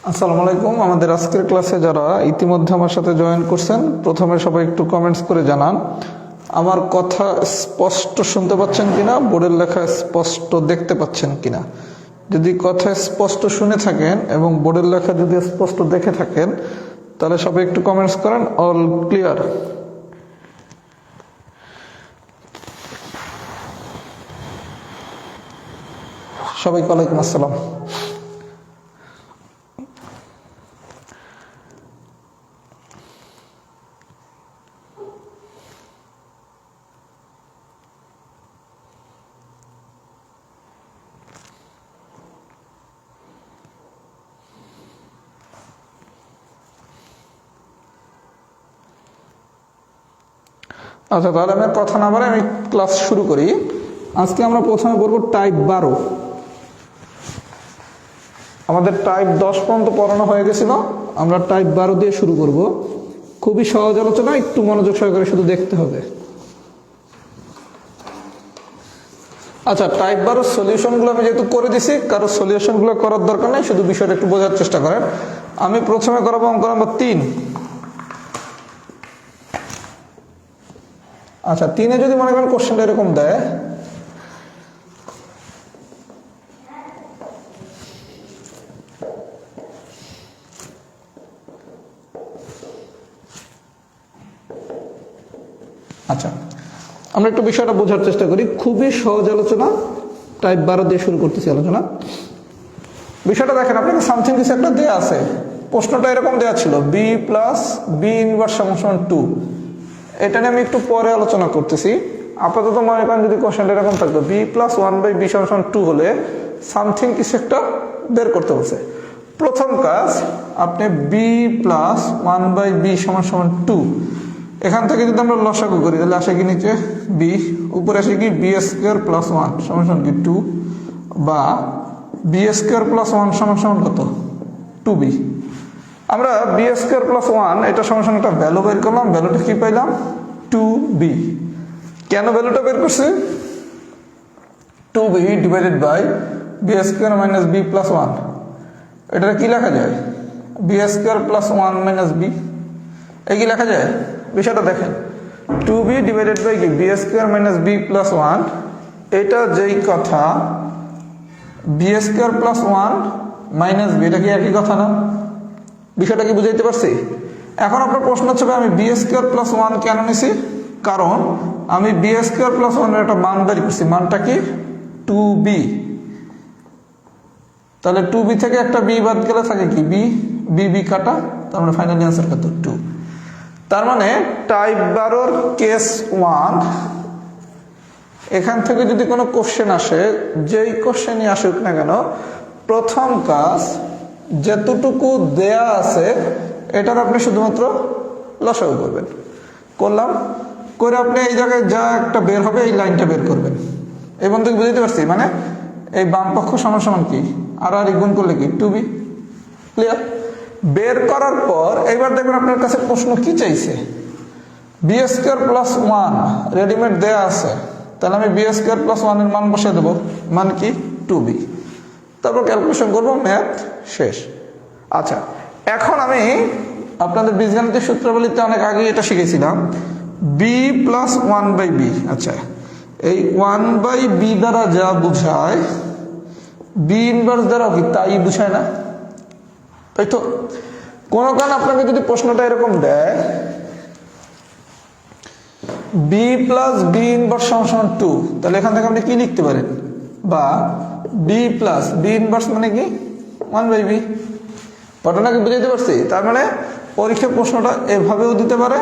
আসসালামু আলাইকুম। আমাদের আজকের ক্লাসে যারা ইতিমধ্যে আমার সাথে জয়েন করছেন, প্রথমে সবাই একটু কমেন্টস করে জানান আমার কথা স্পষ্ট শুনতে পাচ্ছেন কিনা, বোর্ডের লেখা স্পষ্ট দেখতে পাচ্ছেন কিনা। যদি কথা স্পষ্ট শুনে থাকেন এবং বোর্ডের লেখা যদি স্পষ্ট দেখে থাকেন, তাহলে সবাই একটু কমেন্টস করেন অল ক্লিয়ার। সবাইকে ওয়ালাইকুম আসসালাম। আচ্ছা, তাহলে আমি কথা না বলে আমি ক্লাস শুরু করি। আজকে আমরা প্রথমে পড়বো টাইপ 12। আমাদের টাইপ 10 পর্যন্ত পড়ানো হয়ে গেছিল, আমরা টাইপ 12 দিয়ে শুরু করব। খুবই সহজ আলোচনা, একটু মনোযোগ সহকারে শুধু দেখতে হবে। আচ্ছা, টাইপ 12 সলিউশনগুলো আমি যেহেতু করে দিছি, কারো সলিউশনগুলো করার দরকার নেই, শুধু বিষয়টা একটু বোঝার চেষ্টা করেন। আমি প্রথমে করাবো অঙ্ক নাম্বার 3। আচ্ছা, 3-এ যদি মনে করেন কোশ্চেনটা এরকম দেয়, আচ্ছা আমরা একটু বিষয়টা বোঝার চেষ্টা করি। খুবই সহজ আলোচনা, টাইপ 12 দিয়ে শুরু করতেছি আলোচনা। বিষয়টা দেখেন, আপনাকে সামথিং কিছু একটা দেয়া আছে। প্রশ্নটা এরকম দেওয়া ছিল বি প্লাস বি ইনভার্স সমান 2। এটা নিয়ে আমি একটু পরে আলোচনা করতেছি। আপাতত মনে করেন যদি কোশ্চেনটা এরকম থাকতো বি প্লাস 1/b সমান 2 হলে সামথিং কিছু একটা বের করতে বলছে। প্রথম কাজ, আপনি বি প্লাস 1/b সমান 2, এখান থেকে যদি আমরা লসাগু করি তাহলে আসে কি নিচে বি, উপরে আসে কি বি স্কোয়ার প্লাস 1 সমান কি 2, বা বি স্কোয়ার প্লাস 1 সমান কত 2b। আমরা বি স্কোয়ার প্লাস 1 এটা সমান একটা ভ্যালু বের করলাম, ভ্যালুটা কি পাইলাম 2b। কেন ভ্যালুটা বের করছি? 2b divided by B square minus B plus 1, এটা কি লেখা যায় B square plus 1 minus B, এই কি লেখা যায়? বিষয়টা দেখেন, 2b ডিভাইডেড বাই কি B square minus B plus 1, এটা যেই কথা B square plus 1 minus B, এটা কি একই কথা না? বিষয়টা কি বুঝাইতে পারছি? এখন আপনার প্রশ্ন হচ্ছে আমি বি স্কোয়ার প্লাস 1 কেন নিছি? কারণ আমি বি স্কোয়ার প্লাস 1 এর একটা মান বের করছি, মানটা কি 2b। তাহলে 2b থেকে একটা বি বাদ গেলে থাকে কি বি কাটা, তার মানে ফাইনালি আনসার কত 2। তার মানে টাইপ 12 কেস 1, এখান থেকে যদি কোনো কোশ্চেন আসে, যেই কোশ্চেনই আসুক না কেন, প্রথম কাজ যতটুকু দেয়া আছে এটার আপনি শুধুমাত্র লসাগু করবেন। করলাম, করে আপনি এই জায়গায় যা একটা বের হবে এই লাইনটা বের করবেন। এই বন্ধু বুঝতে পারছি, মানে এই বাম পক্ষ সমান কি আর গুণ করলে কি 2b। ক্লিয়ার? বের করার পর এইবার দেখবেন আপনার কাছে প্রশ্ন কি চাইছে, বি স্কোয়ার প্লাস 1 রেডিমেড দেয়া আছে, তাহলে আমি বি স্কোয়ার প্লাস 1 এর মান বসিয়ে দেবো, মান কি 2b। তারপর ক্যালকুলেশন করবো, ম্যাথ শেষ। আচ্ছা, এখন আমি আপনাদের বীজগণিতের সূত্রাবলীতে অনেক আগে এটা শিখেছিলাম, বি প্লাস 1/b। আচ্ছা, এই 1/b দ্বারা যা বুঝায় বি ইনভার্স দ্বারা কি তাই বুঝায় না? তাই তো? কোনো কারণে আপনাকে যদি প্রশ্নটা এরকম দেয় বি প্লাস বি ইনভার্স সমান 2, তাহলে এখান থেকে আপনি কি লিখতে পারেন, বা বি প্লাস বি ইনভার্স মানে কি 1/b। ঘটনাকে বুঝাইতে পারছি? তার মানে পরীক্ষা প্রশ্নটা এভাবেও দিতে পারে,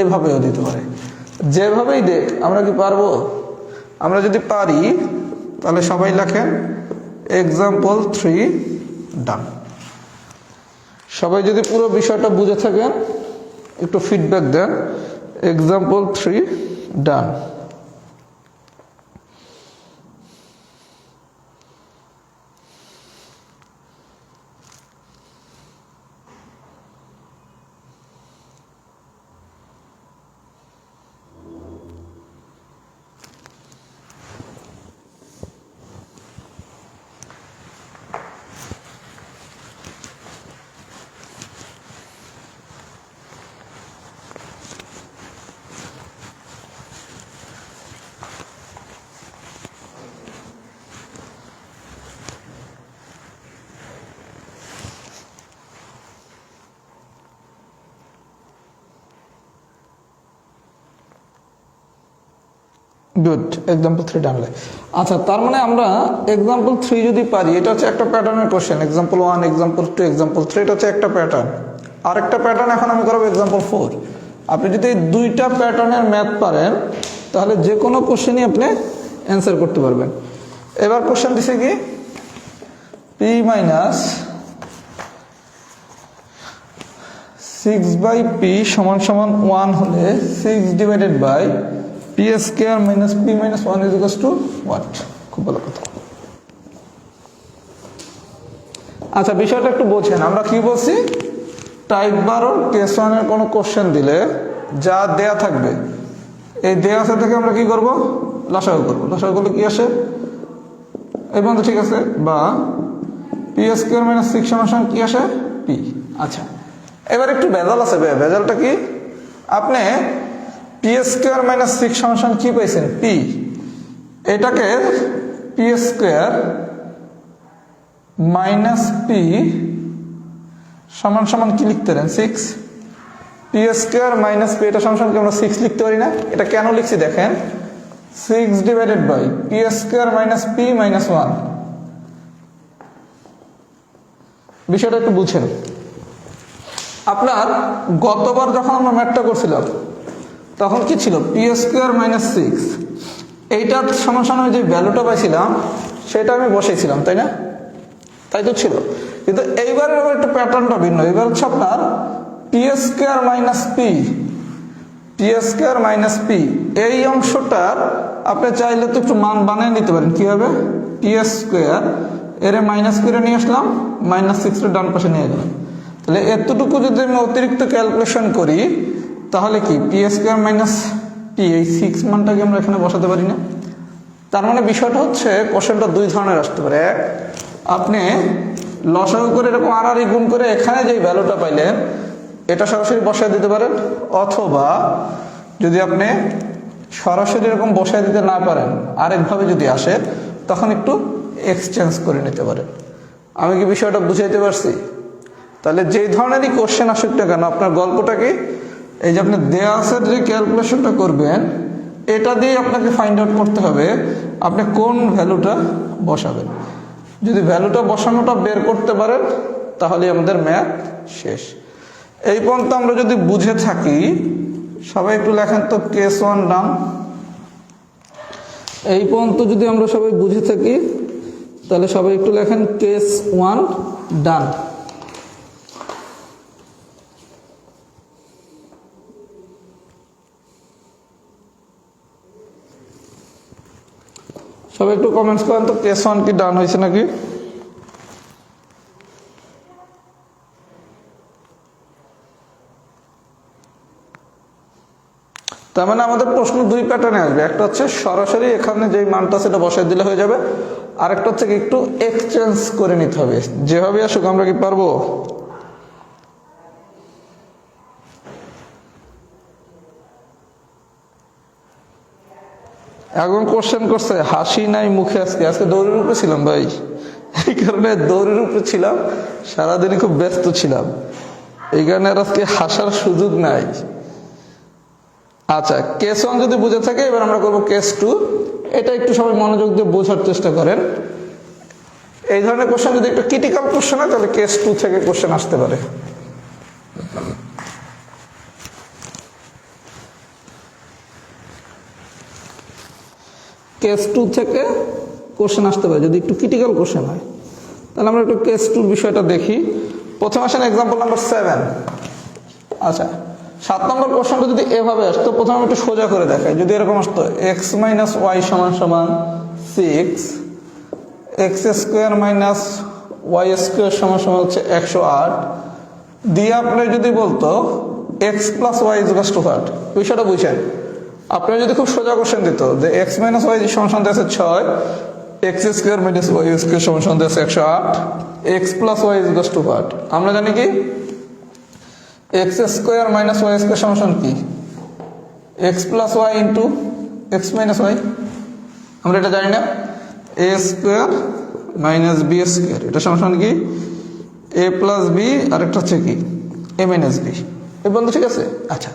এভাবেও দিতে পারে। যেভাবেই দেখ, আমরা কি পারবো? আমরা যদি পারি তাহলে সবাই লেখেন এক্সাম্পল 3 ডান। সবাই যদি পুরো বিষয়টা বুঝে থাকেন একটু ফিডব্যাক দেন, এক্সাম্পল 3 ডান। গুড, এক্সাম্পল 3 ডানলে। আচ্ছা, তার মানে আমরা এক্সাম্পল 3 যদি পারি, এটা হচ্ছে একটা প্যাটার্নের কোশ্চেন। এক্সাম্পল 1, এক্সাম্পল 2, এক্সাম্পল 3, এটা হচ্ছে একটা প্যাটার্ন। আরেকটা প্যাটার্ন এখন আমি করবো এক্সাম্পল 4। আপনি যদি এই দুইটা প্যাটার্নের ম্যাথ পারেন, তাহলে যে কোনো কোশ্চেনই আপনি অ্যান্সার করতে পারবেন। এবার কোশ্চেন দিছে কি, পি মাইনাস 6/p সমান সমান 1 হলে 6 divided by P square minus P minus 1 is equals to what? খুব ভালো কথা। আচ্ছা, বিষয়টা একটু বোঝেন। আমরা কি বলছি, টাইপ 12 কেস 1 এর কোনো কোশ্চেন দিলে যা দেয়া থাকবে, এই দেয়া আছে থেকে আমরা কি করব, লসাগু করব। লসাগু করলে কি আসে, এই পর্যন্ত ঠিক আছে? বা পি স্কোয়ার মাইনাস 6 সমান কি আসে, পি। আচ্ছা, এবার একটু ভেজাল আছে। ভেজালটা কি, আপনি পি স্কোয়ার মাইনাস 6 সমান কি পাইছেন, পি। এটাকে পি স্কোয়ার মাইনাস পি সমান সমান কি লিখতে পারেন, 6। পি স্কোয়ার মাইনাস পি, এটা সমান কি আমরা 6 লিখতে পারি না? এটা কেন লিখছি দেখেন, 6 divided by P square minus P minus 1। বিষয়টা একটু বুঝেন। আপনার গতবার যখন আমরা ম্যাথটা করছিলাম, তখন কি ছিল, পি স্কোয়ার মাইনাস 6, এইটার সমান সমান যে ভ্যালুটা পাইছিলাম সেটা আমি বসেছিলাম, তাই না? তাই তো ছিল। কিন্তু এইবারের আবার একটু প্যাটার্নটা ভিন্ন। এবার হচ্ছে আপনার P square minus P, P square minus P, এই অংশটার আপনি চাইলে তো একটু মান বানিয়ে নিতে পারেন। কি হবে, পি স্কোয়ার এর মাইনাস করে নিয়ে আসলাম, মাইনাস 6 ডান পাশে নিয়ে গেলাম। তাহলে এতটুকু যদি আমি অতিরিক্ত ক্যালকুলেশন করি, তাহলে কি পি স্কোয়ার মাইনাস পি, এই 6 মানটাকে আমরা এখানে বসাতে পারি না? তার মানে বিষয়টা হচ্ছে, কোশ্চেনটা দুই ধরনের আসতে পারে। এক, আপনি লসাগু করে এরকম আর গুণ করে এখানে যেই ভ্যালুটা পাইলেন এটা সরাসরি বসায় দিতে পারেন, অথবা যদি আপনি সরাসরি এরকম বসায় দিতে না পারেন, আরেকভাবে যদি আসে, তখন একটু এক্সচেঞ্জ করে নিতে পারেন। আমি কি বিষয়টা বুঝাইতে পারছি? তাহলে যেই ধরনেরই কোশ্চেন আসুক না কেন, আপনার গল্পটা কি, এই যে আপনি দেয়া আছে যে ক্যালকুলেশনটা করবেন, এটা দিয়ে আপনাকে ফাইন্ড আউট করতে হবে আপনি কোন ভ্যালুটা বসাবেন। যদি ভ্যালুটা বসানোটা বের করতে পারেন, তাহলে আমাদের ম্যাথ শেষ। এই পর্যন্ত আমরা যদি বুঝে থাকি, সবাই একটু লেখেন তো কেস 1 ডান। এই পর্যন্ত যদি আমরা সবাই বুঝে থাকি, তাহলে সবাই একটু লেখেন কেস 1 ডান। সবাই একটু কমেন্টস করেন তো কেস 1 কি ডান হয়েছে নাকি। তার মানে আমাদের প্রশ্ন দুই প্যাটার্নে আসবে। একটা হচ্ছে সরাসরি এখানে যেই মানটা সেটা বসাই দিলে হয়ে যাবে, আর একটা হচ্ছে একটু এক্সচেঞ্জ করে নিতে হবে। যেভাবে আসুক আমরা কি পারবো? এখন কোশ্চেন করছে, হাসি নাই মুখে। আজকে দৌড়ের উপরে ছিলাম ভাই, এই কারণে দৌড়ের উপরে ছিলাম, সারাদিনই খুব ব্যস্ত ছিলাম, এই কারণে আর আজকে হাসার সুযোগ নাই। আচ্ছা, কেস 1 যদি বুঝে থাকে, এবার আমরা করবো কেস 2। এটা একটু সবাই মনোযোগ দিয়ে বোঝার চেষ্টা করেন। এই ধরনের কোশ্চেন যদি একটু ক্রিটিক্যাল কোশ্চেন হয়, তাহলে কেস 2 থেকে কোশ্চেন আসতে পারে। কেস 2 থেকে কোশ্চেন আসতে পারে যদি একটু ক্রিটিক্যাল কোশ্চেন হয়। তাহলে আমরা একটু কেস 2 বিষয়টা দেখি। প্রথম আসেন এক্সাম্পল নাম্বার 7। আচ্ছা, 7 নম্বর কোশ্চেনটা যদি এভাবে আসতো, প্রথমে আমি একটু সোজা করে দেখাই। যদি এরকম আসতো এক্স মাইনাস ওয়াই সমান সমান 6, X square minus Y square সমান সমান হচ্ছে 108, দিয়ে আপনি যদি বলতো X plus Y is equal to what, বিষয়টা বুঝেন। আপনার যদি খুব সোজা কোশ্চেন দিত যে এক্স মাইনাস ওয়াই সমান সমান আছে 6, X square minus Y square সমান সমান আছে 108, X plus Y is equal to what, আমরা জানি কি x square minus Y square সমান সমান কি X plus Y into X minus Y, আমরা এটা জানি না। A square minus B square, এটা সমান সমান কি এ প্লাস বি, আর একটা হচ্ছে কি এ মাইনাস বি। এই বন্ধু ঠিক আছে? আচ্ছা,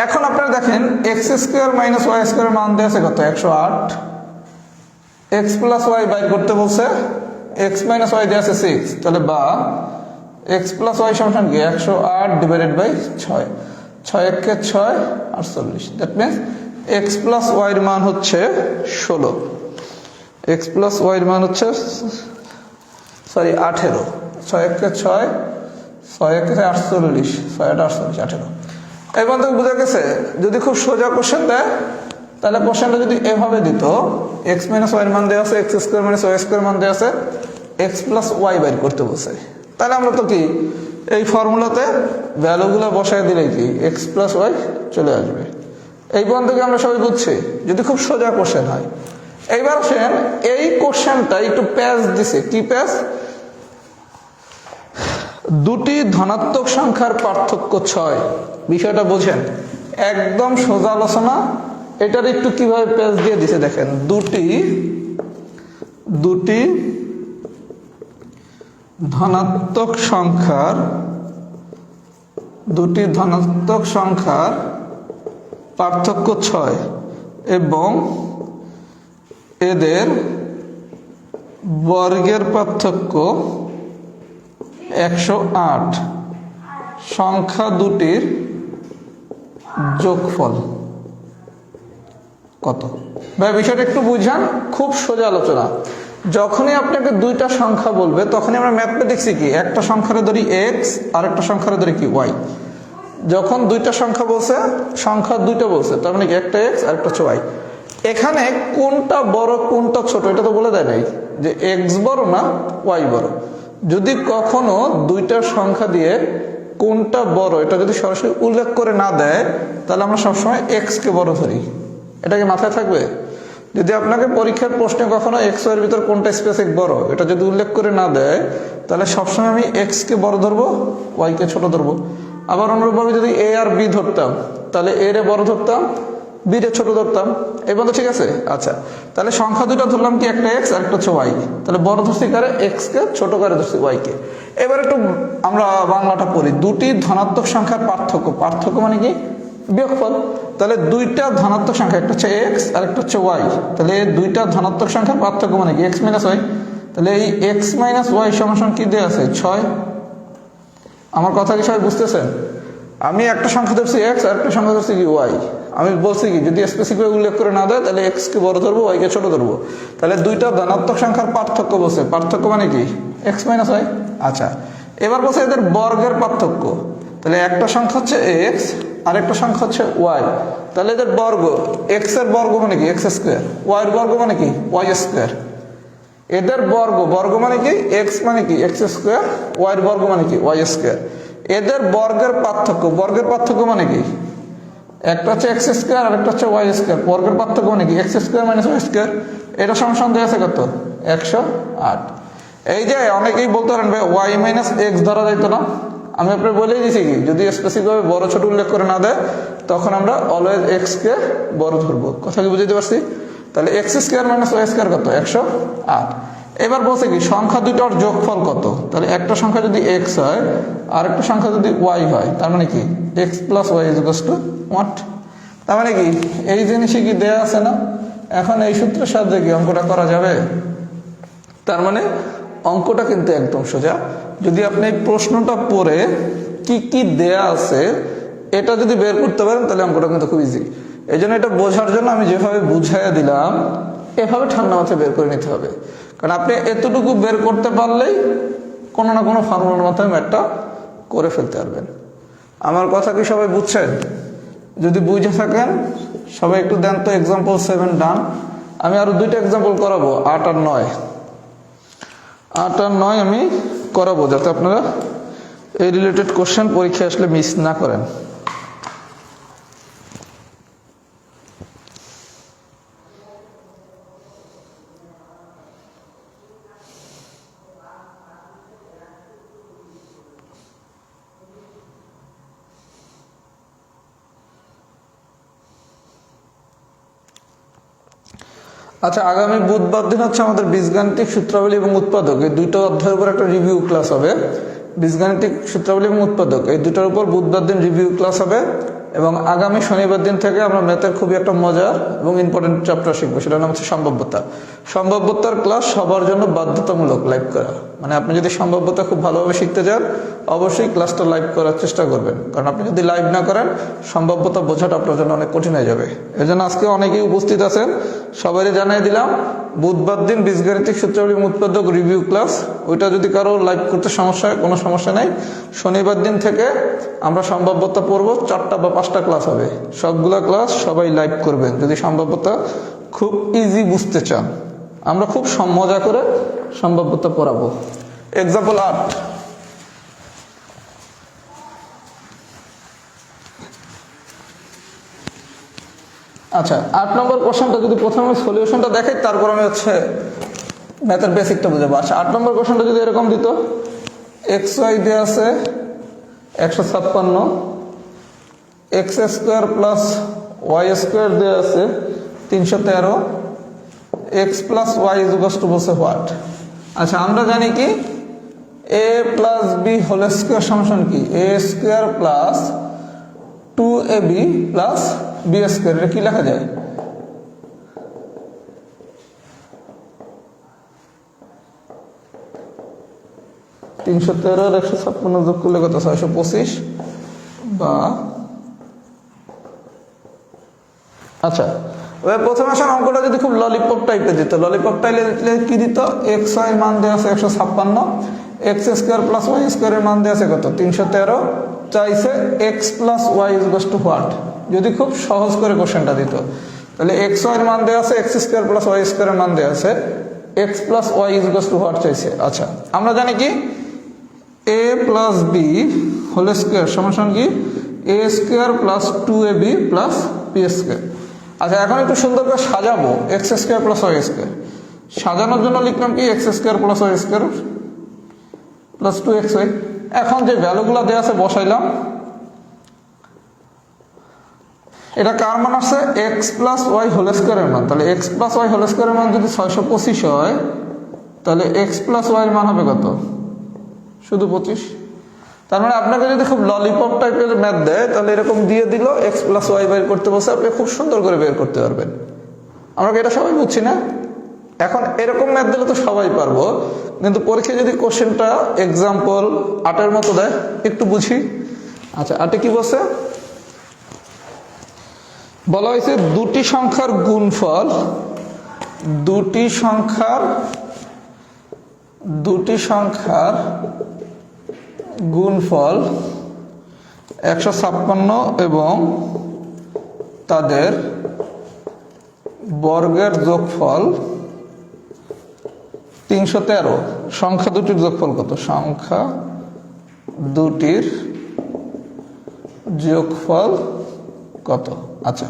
এখন আপনারা দেখেন X square minus Y square মান দেওয়া আছে কত 108, এক্স প্লাস ওয়াই বাইর করতে বলছে, এক্স মাইনাস ওয়াই দেওয়া আছে 6, তাহলে বা এক্স প্লাস ওয়াই সমান কি 108 ডিভাইডেড বাই 6, 6 একে 6 48, দ্যাট মিনস এক্স প্লাস ওয়াইয়ের মান হচ্ছে 16, এক্স প্লাস ওয়াইয়ের মান হচ্ছে 18, 6 একে 6, 6 একে 48, 6 8 48, 18। এই পর্যন্ত বোঝা গেছে? যদি খুব সোজা কোশ্চেন দেয় তাহলে কোশ্চেনটা যদি এভাবে দিত, এক্স মাইনাস ওয়াইয়ের মান দেওয়া আছে, X square minus Y square মান দেওয়া আছে, এক্স প্লাস ওয়াই বাইর করতে বসে, তাহলে আমরা তো কি এই ফর্মুলাতে ভ্যালুগুলো বসায় দিলে কি এক্স প্লাস ওয়াই চলে আসবে। এই পর্যন্ত কি আমরা সবাই বুঝছি? যদি খুব সোজা কোশ্চেন হয়। এইবার আসেন এই কোশ্চেনটা একটু প্যাচ দিছে, কি প্যাচ? দুটি ধনাত্মক সংখ্যার পার্থক্য 6, বিষয়টা বোঝেন, একদম সোজা আলোচনা। এটার একটু কিভাবে প্যাচ দিয়ে দিছে দেখেন, দুটি ধনাত্মক সংখ্যার পার্থক্য 6 এবং এদের বর্গের পার্থক্য 108, সংখ্যা দুটির যোগফল কত? ভাই বিষয়টা একটু বুঝান, খুব সোজা আলোচনা। যখনই আপনাকে দুইটা সংখ্যা বলবে তখনই আমরা ম্যাথমেটিক্সে কি একটা সংখ্যারে ধরি এক্স আর একটা সংখ্যারে ধরি কি ওয়াই। যখন দুইটা সংখ্যা বলছে, সংখ্যা দুইটা বলছে, তার মানে কি একটা এক্স আর একটা ওয়াই। এখানে কোনটা বড় কোনটা ছোট এটা তো বলে দেয় নাই যে এক্স বড় না ওয়াই বড়। যদি কখনো দুইটা সংখ্যা দিয়ে কোনটা বড় এটা যদি সরাসরি উল্লেখ করে না দেয় তাহলে আমরা সবসময় এক্স কে বড় ধরি। এটা কি মাথায় থাকবে? যদি আপনাকে পরীক্ষার প্রশ্নে কখনো এক্স ওয়াই এর ভিতর কোনটা স্পেসিফিক বড় এটা যদি উল্লেখ করে না দেয় তাহলে সবসময় আমি এক্স কে বড় ধরবো, ওয়াই কে ছোট ধরবো। আবার অনুরূপভাবে যদি এ আর বি ধরতাম তাহলে এ রে বড় ধরতাম, বি রে ছোট ধরতাম। এই বন্ধু ঠিক আছে? আচ্ছা, তাহলে সংখ্যা দুটো ধরলাম কি একটা এক্স আর একটা হচ্ছে ওয়াই, তাহলে বড় ধরছি কারে এক্স কে, ছোট কারে ধরছি ওয়াই কে। এবার একটু আমরা বাংলাটা পড়ি। দুটি ধনাত্মক সংখ্যার পার্থক্য মানে কি বিয়োগফল। তাহলে দুইটা ধনাত্মক সংখ্যা, একটা হচ্ছে এক্স আর একটা হচ্ছে ওয়াই, তাহলে দুইটা ধনাত্মক সংখ্যার পার্থক্য মানে কি এক্স মাইনাস ওয়াই। তাহলে এই এক্স মাইনাস ওয়াই সমান কি দেওয়া আছে 6। আমার কথা কি সবাই বুঝতেছেন? আমি একটা সংখ্যা ধরছি এক্স আর একটা সংখ্যা ধরছি কি ওয়াই। আমি বলছি কি যদি স্পেসিফিক উল্লেখ করে না দেয় তাহলে এক্স কে বড় ধরবো, ওয়াই কে ছোট ধরবো। তাহলে দুইটা ধনাত্মক সংখ্যার পার্থক্য বলছে, পার্থক্য মানে কি এক্স মাইনাস ওয়াই। আচ্ছা, এবার বলছে এদের বর্গের পার্থক্য। তাহলে একটা সংখ্যা হচ্ছে এক্স আর একটা সংখ্যা হচ্ছে ওয়াই, তাহলে এদের বর্গ, এক্স এর বর্গ মানে কি এক্স স্কোয়ার, ওয়াই এর বর্গ মানে কি ওয়াই স্কোয়ার। এদের বর্গ মানে কি এক্স মানে কি এক্স স্কোয়ার, ওয়াই এর বর্গ মানে কি ওয়াই স্কোয়ার। এদের বর্গের পার্থক্য মানে কি একটা হচ্ছে এক্স স্কোয়ার আর একটা হচ্ছে ওয়াই স্কোয়ার। বর্গের পার্থক্য মানে কি x square minus Y square. এটা সমান দেওয়া আছে কত 108। এই যে অনেকেই বলতে পারেন ভাই ওয়াই মাইনাস এক্স ধরা যাইতো না। আমি আপনার বলেই দিয়েছি কি যদি স্পেসিফিকভাবে বড় ছোট উল্লেখ করে না দেয় তখন আমরা অলওয়েজ এক্স কে বড় ধরবো। কথা কি বুঝতে পারছি? তাহলে X square minus Y square কত 108। এবার বলছে কি সংখ্যা দুইটার যোগফল কত। তাহলে একটা সংখ্যা যদি এক্স হয় আর একটা সংখ্যা যদি ওয়াই হয় তার মানে কি X plus Y is equals to what. তার মানে কি এই জিনিসই কি দেয়া আছে না? এখন এই সূত্রের সাহায্যে কি অঙ্কটা করা যাবে? তার মানে অঙ্কটা কিন্তু একদম সোজা। যদি আপনি এই প্রশ্নটা পড়ে কি কি দেয়া আছে এটা যদি বের করতে পারেন তাহলে অঙ্কটা কিন্তু খুব ইজি। এই জন্য এটা বোঝার জন্য আমি যেভাবে বুঝাইয়া দিলাম এভাবে ঠান্ডা মাথায় বের করে নিতে হবে। কারণ আপনি এতটুকু বের করতে পারলেই কোনো না কোনো ফর্মুলার মাধ্যমে ম্যাথটা করে ফেলতে পারবেন। আমার কথা কি সবাই বুঝছেন? যদি বুঝে থাকেন সবাই একটু দেন তো এক্সাম্পল 7 ডান। আমি আরো দুইটা এক্সাম্পল করাবো 8 আর 9। 8 আর 9 আমি করাবো যাতে আপনারা এই রিলেটেড কোশ্চেন পরীক্ষায় আসলে মিস না করেন। আচ্ছা, আগামী বুধবার দিন হচ্ছে আমাদের বীজগাণিতিক সূত্রাবলী এবং উৎপাদক, এই দুইটা অধ্যায়ের উপর একটা রিভিউ ক্লাস হবে। বীজগাণিতিক সূত্রাবলী এবং উৎপাদক এই দুটার উপর বুধবার দিন রিভিউ ক্লাস হবে এবং আগামী শনিবার দিন থেকে আমরা ম্যাথের খুবই একটা মজার এবং ইম্পর্টেন্ট চ্যাপ্টার শিখবো, সেটার নাম হচ্ছে সম্ভাব্যতা। সম্ভাব্যতার ক্লাস সবার জন্য বাধ্যতামূলক লাইভ করা, মানে আপনি যদি সম্ভাব্যতা খুব ভালোভাবে শিখতে চান অবশ্যই ক্লাসটা লাইভ করার চেষ্টা করবেন, কারণ আপনি যদি লাইভ না করেন সম্ভাব্যতা বোঝাটা আপনার জন্য অনেক কঠিন হয়ে যাবে। এই জন্য আজকে অনেকেই উপস্থিত আছেন, সবারই জানিয়ে দিলাম বুধবার দিন বীজগাণিতিক সূত্রাবলী উৎপাদক রিভিউ ক্লাস, ওইটা যদি কারো লাইভ করতে সমস্যা হয় কোনো সমস্যা নেই। শনিবার দিন থেকে আমরা সম্ভাব্যতা পড়বো, 4টা বা 5টা ক্লাস হবে, সবগুলা ক্লাস সবাই লাইভ করবেন যদি সম্ভাব্যতা খুব ইজি বুঝতে চান। আমরা খুব মজা করে সম্ভাব্যতা পড়াবো। এক্সাম্পল 8, আচ্ছা 8 নম্বর কোশ্চেনটা যদি প্রথমে সলিউশনটা দেখাই তারপর আমি হচ্ছে ম্যাথের বেসিকটা বুঝাবো। আচ্ছা 8 নম্বর কোশ্চেনটা যদি এরকম দিত, এক্স ওয়াই দেওয়া আছে 156, x square plus Y square দেওয়া আছে 313, x plus Y is to বলছে হোয়াট। আচ্ছা আমরা জানি কি এ প্লাস বি হোল স্কোয়ার সমান কি এ square plus 2ab plus B square, এটা কি লেখা যায়? তিনশো 156 যোগ করলে কত? 625 বা আচ্ছা প্রথমে আসলে অঙ্কটা যদি খুব ললিপপ টাইপের দিত, ললিপপ টাইপে কি দিত? এক্স ওয়াই মান দেওয়া আছে 156, এক্স স্কোয়ার প্লাস ওয়াই স্কোয়ারের মান দেওয়া আছে কত? 313, চাইছে X plus Y is to what. যদি খুব সহজ করে কোশ্চেনটা দিত তাহলে এক্স ওয়াই এর মান দেওয়া আছে এক্স স্কোয়ার প্লাস ওয়াই স্কোয়ারের মান দেওয়া আছে, x plus Y is to what চাইছে। আচ্ছা আমরা জানি কি এ প্লাস বি হোল স্কোয়ার সমান কি এ square plus 2ab plus B square. আচ্ছা এখন একটু সুন্দর করে সাজাবো, x square plus Y square সাজানোর জন্য লিখলাম কি x square plus Y square plus 2xy। এখন যে ভ্যালুগুলো দেওয়া আছে বসাইলাম, এটা কার মান আসছে? এক্স প্লাস ওয়াই হোল স্কোয়ারের মান। তাহলে এক্স প্লাস ওয়াই হোল স্কোয়ারের মান যদি 625 হয় তাহলে এক্স প্লাস ওয়াই এর মান হবে কত? শুধু 25। তার মানে আপনাকে যদি খুব ললিপপ টাইপের ম্যাথ দেয় তাহলে এরকম দিয়ে দিল এক্স প্লাস ওয়াই বের করতে বসে, আপনি খুব সুন্দর করে বের করতে পারবেন। আমরা কি এটা সবাই বুঝছি না? এখন এরকম ম্যাথ দিলে তো সবাই পারবো, কিন্তু পরীক্ষায় যদি কোশ্চেনটা এক্সাম্পল 8-এর মতো দেয় একটু বুঝি। আচ্ছা 8-এ কি বলছে? বলা হয়েছে দুটি সংখ্যার গুণফল, দুটি সংখ্যার গুণফল 156 এবং তাদের বর্গের যোগফল 313। সংখ্যা দুটির যোগফল কত? সংখ্যা দুটির যোগফল কত? আচ্ছা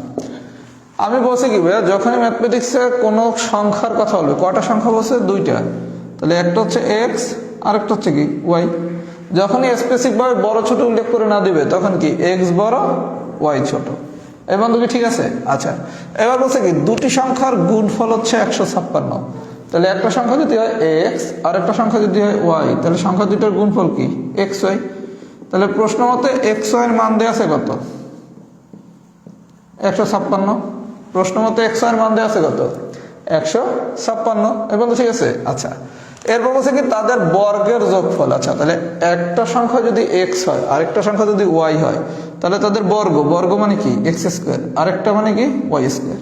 আমি বলছি কি ভাইয়া, যখনই ম্যাথমেটিক্সে কোনো সংখ্যার কথা বলবে, কয়টা সংখ্যা বলছে? 2টা। তাহলে একটা হচ্ছে এক্স আর একটা হচ্ছে কি ওয়াই। যখনই স্পেসিফিকভাবে বড় ছোট উল্লেখ করে না দিবে তখন কি এক্স বড় ওয়াই ছোট। এই বন্ধু কি ঠিক আছে? আচ্ছা এবার বলছে কি দুটি সংখ্যার গুণফল হচ্ছে 156। তাহলে একটা সংখ্যা যদি হয় এক্স আর একটা সংখ্যা যদি হয় ওয়াই, তাহলে সংখ্যা দুটোর গুণফল কি? X Y. তাহলে প্রশ্ন মতে এক্স ওয়াই এর মান দেওয়া আছে কত? 156। প্রশ্ন মতে এক্স ওয়াই এর মান দেওয়া আছে কত? 156। এই বন্ধু ঠিক আছে? আচ্ছা এরপর বলছে কি তাদের বর্গের যোগফল। আচ্ছা তাহলে একটা সংখ্যা যদি এক্স হয় আরেকটা সংখ্যা যদি ওয়াই হয় তাহলে তাদের বর্গ মানে কি? এক্স স্কোয়ার, আরেকটা মানে কি? Y square.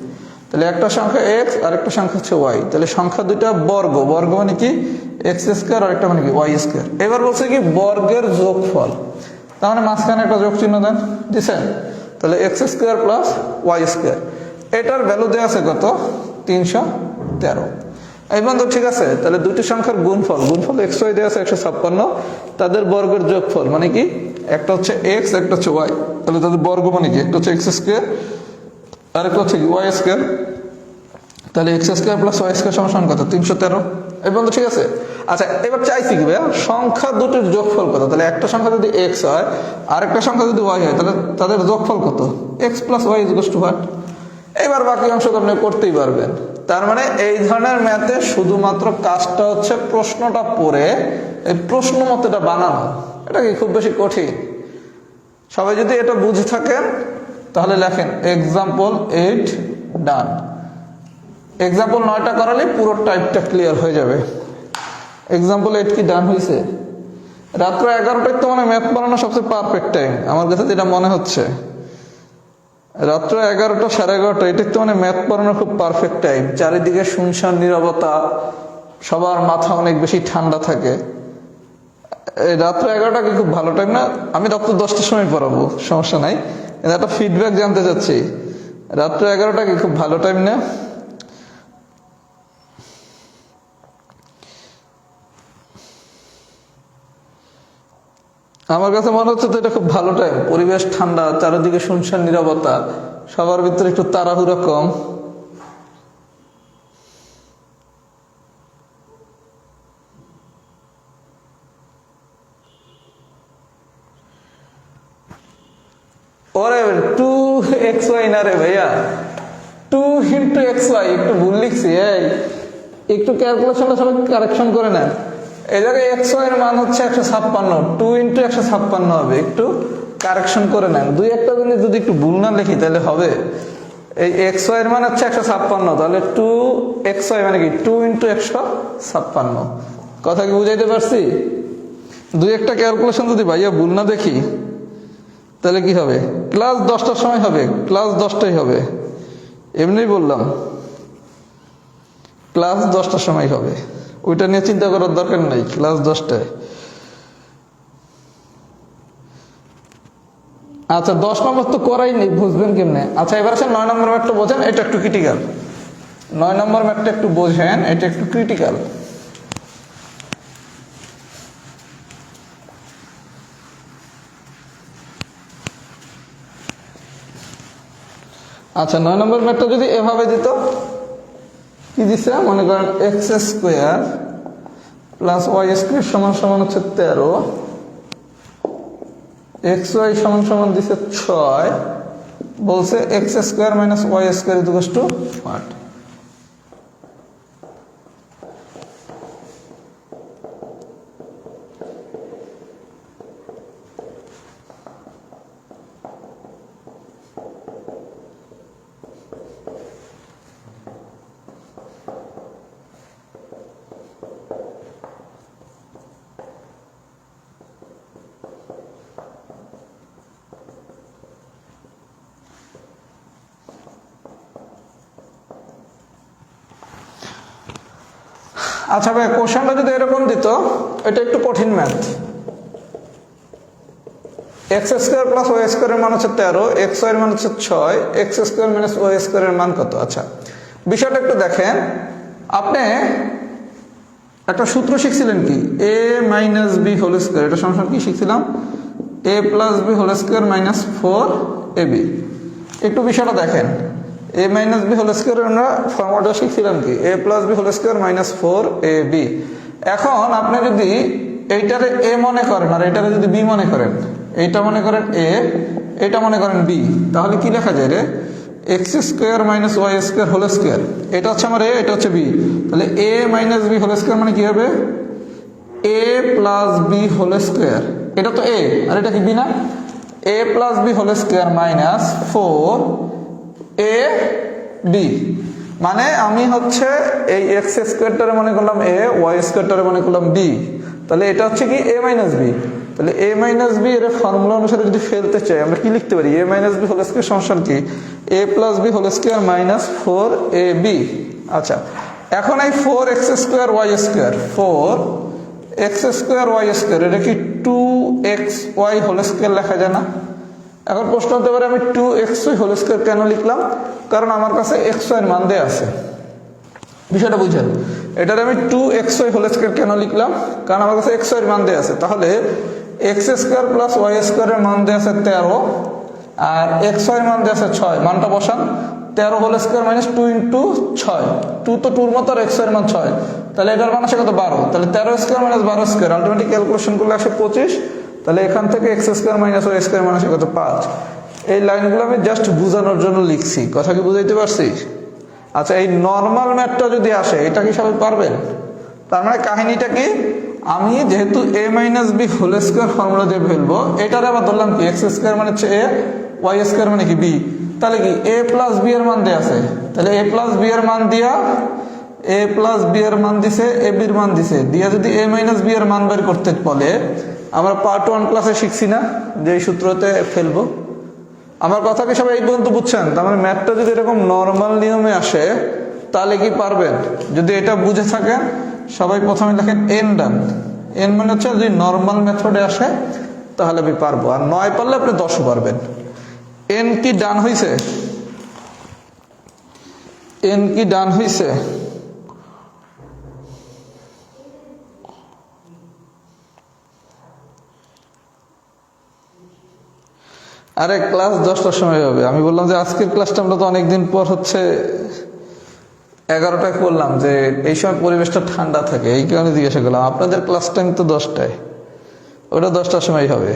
তাহলে একটা সংখ্যা এক্স আরেকটা সংখ্যা হচ্ছে ওয়াই, তাহলে সংখ্যা দুইটা বর্গ মানে কি? এক্স স্কোয়ার, আরেকটা মানে কি? Y square. এবার বলছে কি বর্গের যোগফল, তার মানে মাঝখানে একটা যোগ চিহ্ন দেন, দিচ্ছেন। তাহলে X square plus Y square, এটার ভ্যালু দেওয়া আছে কত? 313। এই বন্ধু ঠিক আছে? তাহলে দুটি সংখ্যার গুণফল এক্স ওয়াই দেওয়া আছে 156, তাদের বর্গের যোগফল মানে কি? একটা হচ্ছে এক্স একটা হচ্ছে ওয়াই, তাহলে তাদের বর্গ মানে কি? একটা হচ্ছে এক্স স্কোয়ার আরেকটা হচ্ছে ওয়াই স্কোয়ার। তাহলে X square plus Y square সমান কত? 313। এই বন্ধু ঠিক আছে? আচ্ছা এবার চাইছি কি ভাইয়া সংখ্যা দুটির যোগফল কত? তাহলে একটা সংখ্যা যদি এক্স হয় আর একটা সংখ্যা যদি ওয়াই হয় তাহলে তাদের যোগফল কত? X plus Y is to what. এবার বাকি অংশ তো আপনি করতেই পারবেন। তার মানে এই ধরনের ম্যাথে শুধুমাত্র কাজটা হচ্ছে প্রশ্নটা পড়ে এই প্রশ্ন মতো এটা বানানো। এটা কি খুব বেশি কঠিন? সবাই যদি এটা বুঝে থাকেন তাহলে লেখেন এক্সাম্পল 8 ডান। এক্সাম্পল 9টা করালে পুরো টাইপটা ক্লিয়ার হয়ে যাবে। এক্সাম্পল 8 কি ডান হয়েছে? রাত্র 11টায় তো মানে ম্যাথ বানানো সবচেয়ে পারফেক্ট টাইম আমার কাছে যেটা মনে হচ্ছে। রাত্র 11টা 11:30 এটা তো মানে ম্যাথ পড়ানোর খুব পারফেক্ট টাইম। চারিদিকে শুনশান নীরবতা, সবার মাথা অনেক বেশি ঠান্ডা থাকে। রাত্র 11টা কি খুব ভালো টাইম না? আমি রাত্র 10টার সময় পড়াবো, সমস্যা নাই, কিন্তু একটা ফিডব্যাক জানতে চাচ্ছি। রাত্র 11টা কি খুব ভালো টাইম না? আমার কাছে মনে হচ্ছে তো এটা খুব ভালো টাইম। পরিবেশ ঠান্ডা, চারিদিকে শুনশান নীরবতা, সবার ভিতরে একটু তাড়াহুড়া কম। ওরে 2xy না রে ভাইয়া, 2 × xy একটু ভুল লিখছি। একটু ক্যালকুলেশনটা সবাই কারেকশন করে নেন। এই জায়গায় xy এর মান হচ্ছে 156, 2 × 156 হবে। একটু কারেকশন করে নেন। দুই একটা জিনিস যদি একটু ভুল না লিখি তাহলে হবে। এই xy এর মান হচ্ছে 156, তাহলে 2xy মানে কি 2 × 156। কথা কি বুঝাইতে পারছি? দুই একটা ক্যালকুলেশন যদি ভাইয়া ভুল না দেখি তাহলে কি হবে? ক্লাস 10টার সময় হবে, ক্লাস 10টাই হবে, এমনি বললাম, ক্লাস 10টার সময় হবে। ওইটা নিয়ে চিন্তা করার দরকার নাই, ক্লাস 10টায়। আচ্ছা 10 নম্বর তো করাই নেই, বুঝবেন কেমনে? আচ্ছা এবার আসেন 9 নম্বর ম্যাথটা বোঝেন, এটা একটু ক্রিটিক্যাল। 9 নম্বর ম্যাথটা একটু বোঝেন, এটা একটু ক্রিটিক্যাল। আচ্ছা 9 নম্বর ম্যাথটা যদি এভাবে দিত, কি দিছে মনে করেন x² + y² সমান হচ্ছে 13, xy সমান দিছে 6, বলছে x² - y² = 8। আচ্ছা ভাই কোশ্চেনটা যদি এরকম দিত, এটা একটু কঠিন ম্যাথ। x² + y² এর মান হচ্ছে 13, xy এর মান হচ্ছে 6, x² - y² এর মান কত? আচ্ছা বিষয়টা একটু দেখেন। আপনি একটা সূত্র শিখছিলেন কি, a - b² এটা সমান কি শিখছিলাম? a + b² - 4ab। একটু বিষয়টা দেখেন, a - b² আমরা ফর্মুলাটা শিখছিলাম কি, a + b² - 4ab। এখন আপনি যদি এইটারে a মনে করেন আর এইটারে যদি b মনে করেন, এইটা মনে করেন a, এটা মনে করেন b, তাহলে কি লেখা যায় রে? x² - y²²। এটা হচ্ছে আমার a, এটা হচ্ছে b, তাহলে a - b² মানে কি হবে? a + b²। এটা তো a আর এটা কি b না? a + b² - 4ab। মানে আমি হচ্ছে এই x² মনে করলাম a, y² মনে করলাম b, তাহলে এটা হচ্ছে কি a - b। তাহলে a - b এর ফর্মুলা অনুসারে যদি ফেলতে চাই আমরা কি লিখতে পারি? a - b² সমান কি a + b² - 4ab। আচ্ছা এখন এই 4x² y² 4x² y² এটা কি 2xy² লেখা যায় না? এখন প্রশ্ন হতে পারে আমি 2xy² কেন লিখলাম? কারণ আমার কাছে xy এর মান দেয়া আছে। বিষয়টা বুঝেন, এটার আমি 2xy² কেন লিখলাম? কারণ আমার কাছে xy এর মান দেয়া আছে। তাহলে x² + y² এর মান দেয়া আছে 13 আর xy এর মান দেয়া আছে 6, মানটা বসান। 13² - 2 × 6, 2 তো 2 এর মতো আর xy এর মান 6, তাহলে এটার মান আসে কত? 12। তাহলে 13² - 12² আলটিমেটলি ক্যালকুলেশন করলে আসে 25। তাহলে এখান থেকে x² - y² মান আসে কত? 5। এই লাইনগুলো আমি জাস্ট বোঝানোর জন্য লিখছি, কথা কি বুঝাইতে পারছি? আচ্ছা এই নর্মাল ম্যাথটা যদি আসে, এটা কি সবাই পারবেন? তার মানে কাহিনীটা কি, আমি যেহেতু a - b² ফর্মুলা দিয়ে ফেলবো, এটারে আবার ধরলাম কি x² মানে হচ্ছে a, ওয়াই স্কোয়ার মানে কি বি, তাহলে কি এ প্লাস বি এর মান দেয়া আছে, তাহলে এ প্লাস বি এর মান দিয়া এ প্লাস বি এর মান দিছে, এ বির মান দিছে, দিয়া যদি এ মাইনাস বি এর মান বের করতে বলে, আমরা পার্ট 1 ক্লাসে শিখছি না যে এই সূত্রতে ফেলবো। আমার কথা কি সবাই এই পর্যন্ত বুঝছেন? তার মানে ম্যাথটা যদি এরকম নর্মাল নিয়মে আসে তাহলে কি পারবেন? যদি এটা বুঝে থাকেন সবাই প্রথমে লেখেন এন ডান। এন মানে হচ্ছে যদি নর্মাল মেথডে আসে তাহলে আমি পারবো, আর 9 পারলে আপনি 10ও পারবেন। এন কি ডান হইছে? এন কি ডান হইছে? আরে ক্লাস 10টার সময় হবে। আমি বললাম যে আজকের ক্লাসটা আমরা তো অনেকদিন পর হচ্ছে 11টায় করলাম, যে এই সময় পরিবেশটা ঠান্ডা থাকে, এই কারণে জিজ্ঞাসা করলাম। আপনাদের ক্লাস টাইম তো 10টায়, ওটা 10টার সময় হবে।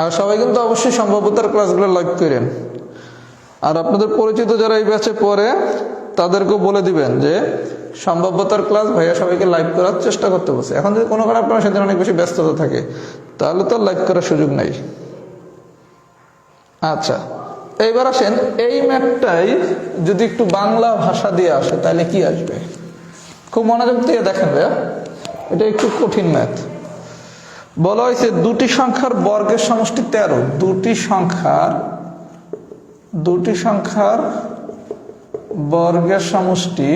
আর সবাই কিন্তু অবশ্যই সম্ভাব্যতার ক্লাসগুলো লাইক করেন, আর আপনাদের পরিচিত যারা এই ব্যাচে পড়ে তাদেরকেও বলে দিবেন যে সম্ভাব্যতার ক্লাস ভাইয়া সবাইকে লাইক করার চেষ্টা করতে বলছে। এখন যদি কোনো কারণে আপনার সেদিন অনেক বেশি ব্যস্ততা থাকে তাহলে তো লাইক করার সুযোগ নাই। আচ্ছা, এইবার আসেন, এই ম্যাথটাই যদি একটু বাংলা ভাষা দিয়ে আসে তাহলে কি আসবে? খুব মনোযোগ দিয়ে দেখেন ভাইয়া, এটা একটু কঠিন ম্যাথ। বলা হয়েছে দুটি সংখ্যার বর্গের সমষ্টি 13, দুটি সংখ্যার বর্গের সমষ্টি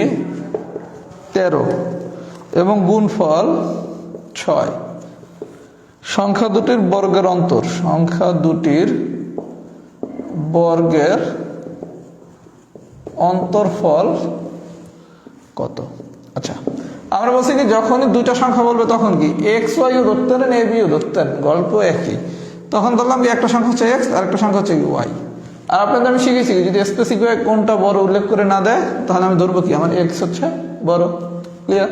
13 এবং গুণফল 6। সংখ্যা দুটির বর্গের অন্তর, সংখ্যা দুটির বর্গের অন্তরফল কত? আচ্ছা, আমরা বলছি কি যখনই দুইটা সংখ্যা বলবে তখন কি এক্স ওয়াইও ধরতেন, এ বিও ধরতেন, গল্প একই। তখন ধরলাম কি একটা সংখ্যা হচ্ছে এক্স আর একটা সংখ্যা হচ্ছে ওয়াই। আর আপনাদের আমি শিখেছি যদি স্পেসিফিক কোনটা বড় উল্লেখ করে না দেয় তাহলে আমি ধরবো কি আমার এক্স হচ্ছে বড়। ক্লিয়ার?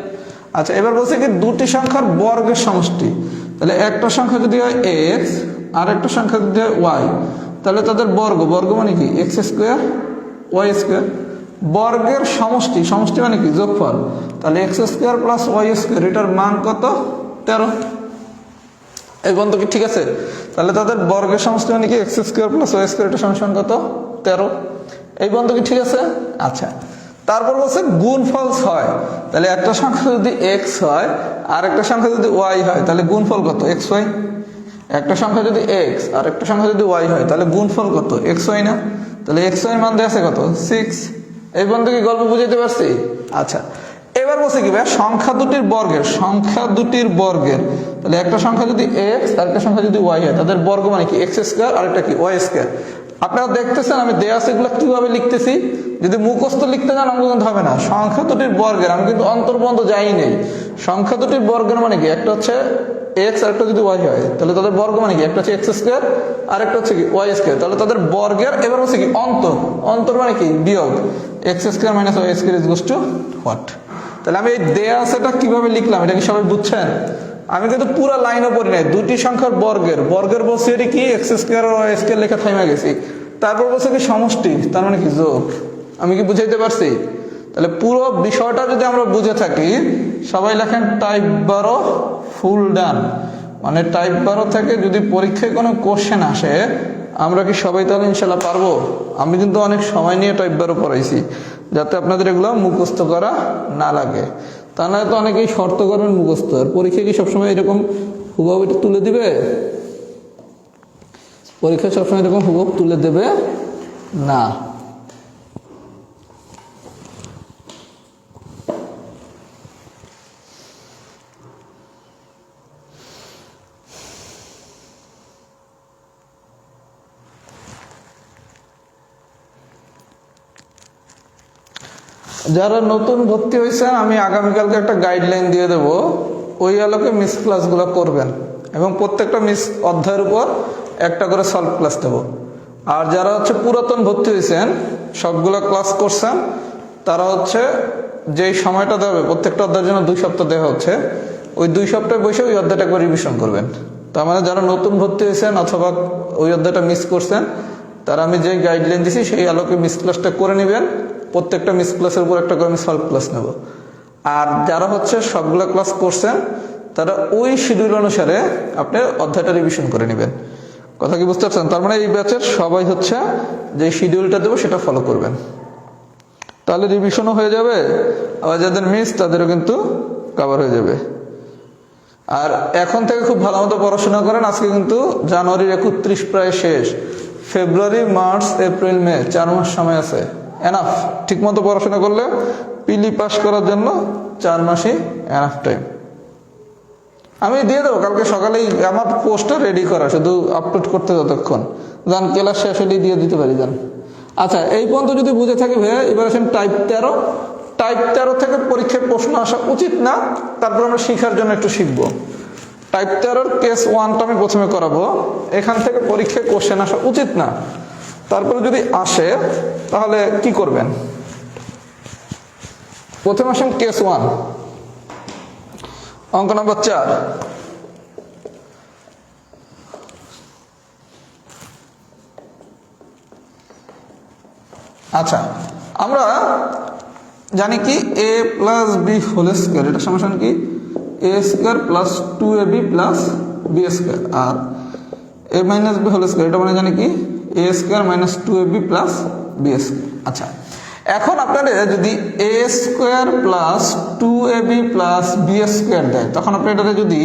আচ্ছা, এবার বলছি কি দুটি সংখ্যার বর্গের সমষ্টি, তাহলে একটা সংখ্যা যদি হয় এক্স আর একটা সংখ্যা যদি হয় ওয়াই, তাহলে তাদের বর্গ মানে কি এক্স স্কোয়ার ওয়াই স্কোয়ার। বর্গের সমষ্টি মানে কি যোগফল, তাহলে X square plus Y square, এটার মান কত? 13। এই পর্যন্ত কি ঠিক আছে? তাহলে তাদের বর্গের সমষ্টি মানে কি x square plus Y square, এটা সমান কত? 13। এই পর্যন্ত কি ঠিক আছে? আচ্ছা, তারপর বলছে গুণফল 6, তাহলে একটা সংখ্যা যদি এক্স হয় আর একটা সংখ্যা যদি ওয়াই হয় তাহলে গুণফল কত? X Y. একটা সংখ্যা যদি এক্স আর একটা সংখ্যা যদি ওয়াই হয় তাহলে গুণফল কত? এক্স ওয়াই না? তাহলে এক্স ওয়াই মান দেওয়া আছে কত? 6। এই পর্যন্ত কি গল্প বুঝাইতে পারছি? আচ্ছা, এবার বলছে কি ভাই সংখ্যা দুটির বর্গের, তাহলে একটা সংখ্যা যদি এক্স আর একটা সংখ্যা যদি ওয়াই হয় তাদের বর্গ মানে কি এক্স স্কোয়ার আর একটা কি ওয়াই স্কোয়ার। আপনারা দেখতেছেন আমি দেয়া আছে এগুলো কিভাবে লিখতেছি, যদি মুখস্থ লিখতে যান আমাকে কিন্তু হবে না। সংখ্যা দুটির বর্গের, আমি কিন্তু অন্তর্বন্ধ যাই নেই। সংখ্যা দুটির বর্গের মানে কি একটা হচ্ছে এক্স আর একটা যদি ওয়াই হয় তাহলে তাদের বর্গ মানে কি একটা হচ্ছে এক্স স্কোয়ার আর একটা হচ্ছে কি ওয়াই স্কোয়ার, তাহলে তাদের বর্গের এবার হচ্ছে কি অন্তর মানে কি বিয়োগ, X square minus Y square is goes to what. তাহলে আমি এই দেয়া আছেটা কিভাবে লিখলাম এটা কি সবাই বুঝছেন? আমি কিন্তু পুরো লাইনও পড়ি নাই, দুটি সংখ্যার বর্গের বলছি এটি কি এক্স স্কোয়ার আর ওয়াই স্কোয়ার লেখা থাইমা গেছি। তারপর বলছে কি সমষ্টি, তার মানে কি যোগ। আমি কি বুঝাইতে পারছি? তাহলে পুরো বিষয়টা যদি আমরা বুঝে থাকি, সবাই লেখেন টাইপ 12 ফুল ডান। মানে টাইপ 12 থেকে যদি পরীক্ষায় কোনো কোশ্চেন আসে আমরা কি সবাই তাহলে ইনশাল্লাহ পারবো? আমি কিন্তু অনেক সময় নিয়ে টাইপ 12 পড়াইছি যাতে আপনাদের এগুলো মুখস্থ করা না লাগে। তা না তো অনেকেই শর্ত করবেন মুখস্থ, আর পরীক্ষায় কি সবসময় এরকম হুবহু এটা তুলে দিবে? পরীক্ষায় সবসময় এরকম হুবহু তুলে দেবে না। যারা নতুন ভর্তি হয়েছে আমি আগামীকালকে একটা গাইডলাইন দিয়ে দেব, ওই আলোকে মিস ক্লাসগুলো করবেন এবং প্রত্যেকটা মিস অধ্যায়ের উপর একটা করে সলভ ক্লাস দেব। আর যারা হচ্ছে পুরাতন ভর্তি হয়েছেন সবগুলো ক্লাস করছেন তারা হচ্ছে যেই সময়টা দেবে প্রত্যেকটা অধ্যায়ের জন্য 2 সপ্তাহ দেওয়া হচ্ছে, ওই 2 সপ্তাহে বসে ওই অধ্যায়টা করে রিভিশন করবেন। তার মানে যারা নতুন ভর্তি হয়েছেন অথবা ওই অধ্যায়টা মিস করছেন তারা আমি যে গাইডলাইন দিছি সেই আলোকে মিস ক্লাসটা করে নেবেন। প্রত্যেকটা মিস ক্লাসের উপর একটা করে আমি সলভ ক্লাস নেব। আর যারা হচ্ছে সবগুলো ক্লাস করছেন তারা ওই শিডিউল অনুসারে আপনি অধ্যায়টা রিভিশন করে নেবেন। কথা কি বুঝতে পারছেন? তার মানে এই ব্যাচের সবাই হচ্ছে যে শিডিউলটা দেবো সেটা ফলো করবেন, তাহলে রিভিশনও হয়ে যাবে, আবার যাদের মিস তাদেরও কিন্তু কভার হয়ে যাবে। আর এখন থেকে খুব ভালো মতো পড়াশোনা করেন। আজকে কিন্তু জানুয়ারির 31 প্রায় শেষ, ফেব্রুয়ারি, মার্চ, এপ্রিল, মে 4 মাস সময় আছে, এনাফ। ঠিক মতো পড়াশোনা করলে পিলি পাস করার জন্য 4 মাসই এনাফ টাইম। আমি দিয়ে দেবো কালকে সকালেই, আমার পোস্টটা রেডি করা, শুধু আপলোড করতে যতক্ষণ যান, ক্লাস শেষ হলেই দিয়ে দিতে পারি যান। আচ্ছা, এই পর্যন্ত যদি বুঝে থাকে ভাইয়া, এবার আসেন টাইপ 13। টাইপ 13 থেকে পরীক্ষায় প্রশ্ন আসা উচিত না, তারপর আমরা শিখার জন্য একটু শিখবো। টাইপ 13 কেস 1টা আমি প্রথমে করাবো, এখান থেকে পরীক্ষায় কোশ্চেন আসা উচিত না, তারপরে যদি আসে তাহলে কি করবেন। প্রথমে আসেন কেস 1, অঙ্ক নম্বর 4। আচ্ছা, আমরা জানি কি a plus B whole square, এটা সমান কি a square plus 2ab plus B square, আর a minus B whole square এটা মানে জানি কি a square minus 2ab plus B square. আচ্ছা, এখন আপনারা যদি a square plus 2ab plus B square দেয়, তখন আপনি এটাকে যদি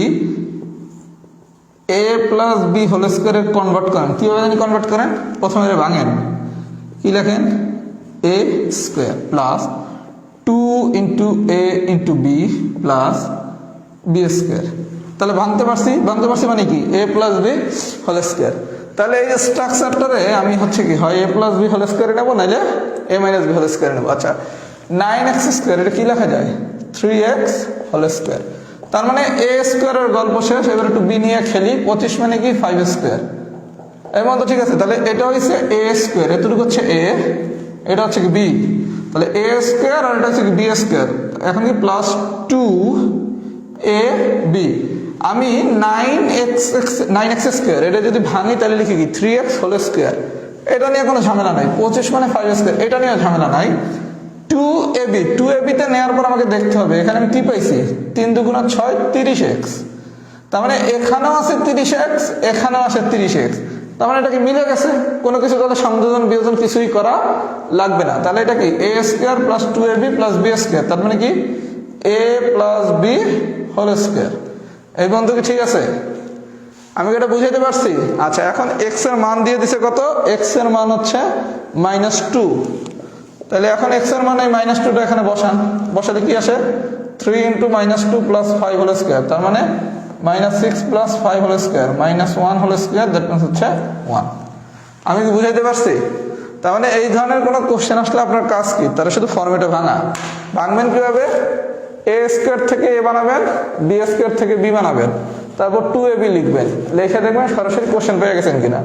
a প্লাস বি হোল স্কোয়ারে কনভার্ট করেন, কিভাবে জানি কনভার্ট করেন, প্রথমে এটা ভাঙেন, কি লেখেন a square plus 2 into a into B plus B square. তাহলে ভাঙতে পারছি মানে কি a plus B whole square. তাহলে এই স্ট্রাকচারটারে আমি হচ্ছে কি হয় a প্লাস বি হোল স্কোয়ারে নেবো, নাইলে a মাইনাস বি হোল স্কোয়ারে নেবো। আচ্ছা, 9x স্কোয়ার এটা কি লেখা যায় 3x হোল স্কোয়ার। তার মানে a স্কোয়ারের গল্প শেষ, এবার একটু বি নিয়ে খেলি। 25 মানে কি 5 স্কোয়ার, এমন তো ঠিক আছে। তাহলে এটা হচ্ছে a স্কোয়ার, এতটুকু হচ্ছে a, এটা হচ্ছে কি বি, তাহলে a স্কোয়ার আর এটা হচ্ছে কি বি স্কোয়ার। এখন কি প্লাস 2ab, আমি 9x স্কোয়ার এটা যদি ভাঙি তাহলে লিখি কি 3x হোল স্কোয়ার। এটা নিয়ে কোনো ঝামেলা নাই। 25 মানে 5 স্কোয়ার, এটা নিয়ে ঝামেলা নাই। 2ab তে নেওয়ার পর আমাকে দেখতে হবে এখানে আমি কি পাইছি, 3 দুগুণা 6 30x, তার মানে এখানেও আছে 30x, এখানেও আছে 30x, তার মানে এটা কি মিলে গেছে, কোনো কিছু তাহলে সংযোজন বিয়োজন কিছুই করা লাগবে না। তাহলে এটা কি a square plus 2ab plus B square, তার মানে কি a plus B whole square. এই বন্ধু কি ঠিক আছে? আমি এটা বুঝাইতে পারছি? আচ্ছা, এখন x এর মান দিয়ে দিছে কত, x এর মান হচ্ছে -2। তাহলে এখন x এর মান এই -2টা এখানে বসালে কি আসে 3 ইন্টু -2 প্লাস 5 হোল স্কোয়ার, তার মানে -6 plus 5 whole square minus 1 whole square, that means হচ্ছে 1। আমি কি বুঝাইতে পারছি? তার মানে এই ধরনের কোনো কোশ্চেন আসলে আপনার কাজ কি, তারা শুধু ফর্মেটে ভাঙবেন কিভাবে, a স্কোয়ার থেকে a বানাবেন, বি স্কোয়ার থেকে b বানাবেন, তারপর 2ab লিখবেন, লিখে দেখবেন সরাসরি কোশ্চেন পেয়ে গেছেন কিনা।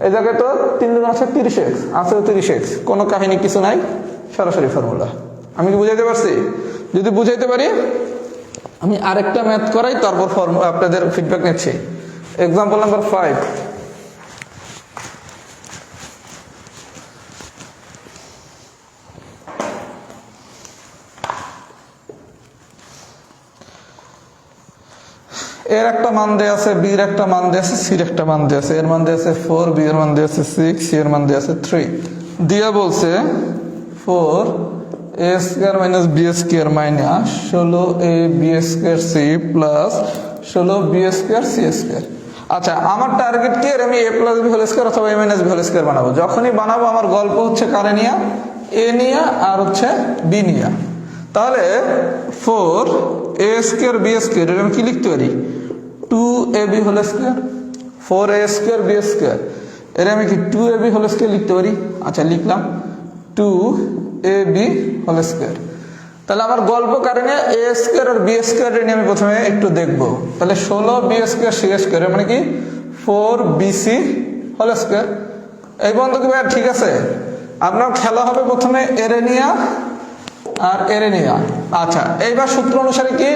এই জায়গায় তো 3 দুগুণ আছে 30x, আছে 30x, কোনো কাহিনী কিছু নাই, সরাসরি ফর্মুলা। আমি কি বুঝাইতে পারছি? যদি বুঝাইতে পারি আমি আরেকটা ম্যাথ করাই, তারপর ফর্মুলা আপনাদের ফিডব্যাক নিচ্ছি। Example number 5। এর একটা মান দেয়া আছে, বি এর একটা মান দেয়া আছে, সি এর একটা মান দেয়া আছে। এর মান দেয়া আছে 4, বি এর মান দেয়া আছে 6, সি এর মান দেয়া আছে 3। দিয়া বলছে 4 a square minus B square minus 16 a B square C plus 16 B square C square. আচ্ছা, আমার টার্গেট কি, আমি a plus B whole square অথবা a minus B whole square বানাবো। যখনই বানাবো আমার গল্প হচ্ছে কারে নিয়া, a নিয়া আর হচ্ছে b নিয়া। তাহলে 4 a স্কয়ার বি স্কয়ার এটা আমি কি লিখতে পারি 2ab whole square, 4a square B square এর আমি কি 2ab হোল স্কয়ার লিখতে পারি। আচ্ছা, লিখলাম 2ab হোল স্কয়ার। তাহলে আমার গল্প কারণে a স্কয়ার আর b স্কয়ার নিয়ে আমি প্রথমে একটু দেখব। তাহলে 16b স্কয়ার সি স্কয়ার মানে কি 4bc হোল স্কয়ার। এই বন্ধু কি ভাই ঠিক আছে? আপনার খেলা হবে প্রথমে এরে নিয়া আর এরে নিয়া। আচ্ছা, এইবার সূত্র অনুসারে কি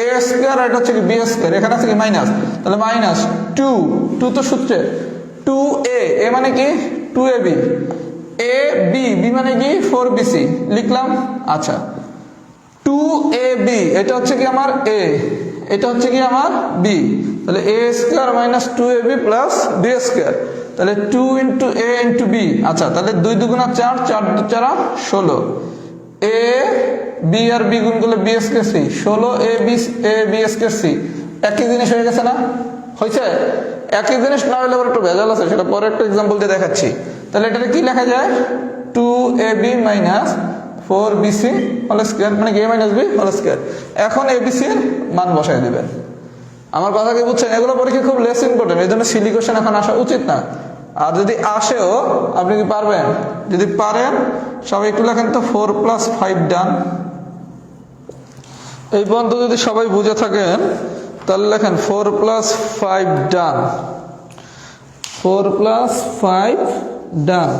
a স্কয়ার আর এটা হচ্ছে কি b স্কয়ার, এখানে আছে কি মাইনাস, তাহলে মাইনাস 2 তো সূত্রে 2a, a মানে কি 2ab, a b b মানে কি 4bc লিখলাম। আচ্ছা, 2ab এটা হচ্ছে কি আমার a, এটা হচ্ছে কি আমার বি, তাহলে a square minus 2ab plus B square, তাহলে 2 ইন্টু এ ইন্টু বি। আচ্ছা, তাহলে 2 দুগুণা 4, 4 দু 4 16, এ বি আর বি গুণ করলে B square C, 16 A B square C. একই জিনিস হয়ে গেছে না? হয়েছে? একই জিনিস না হলে আবার একটু ভেজাল আছে, সেটা পরে একটা এক্সাম্পল দিয়ে দেখাচ্ছি। তাহলে এটাকে কি লেখা যায়? 2ab minus 4bc whole square, মানে a minus B whole square. এখন এবিসি এর মান বসাই দিবেন। আমার কথা কি বুঝছেন? এগুলো পরীক্ষা খুব লেস ইম্পর্টেন্ট, এই জন্য সিলি কোশ্চেন এখন আসা উচিত না। আর যদি আসেও আপনি কি পারবেন? যদি পারেন সবাই একটু লেখেন তো 4 + 5 ডান। এই পর্যন্ত যদি সবাই বুঝে থাকেন তাহলে লেখেন 4 + 5 ডান, 4 + 5 ডান।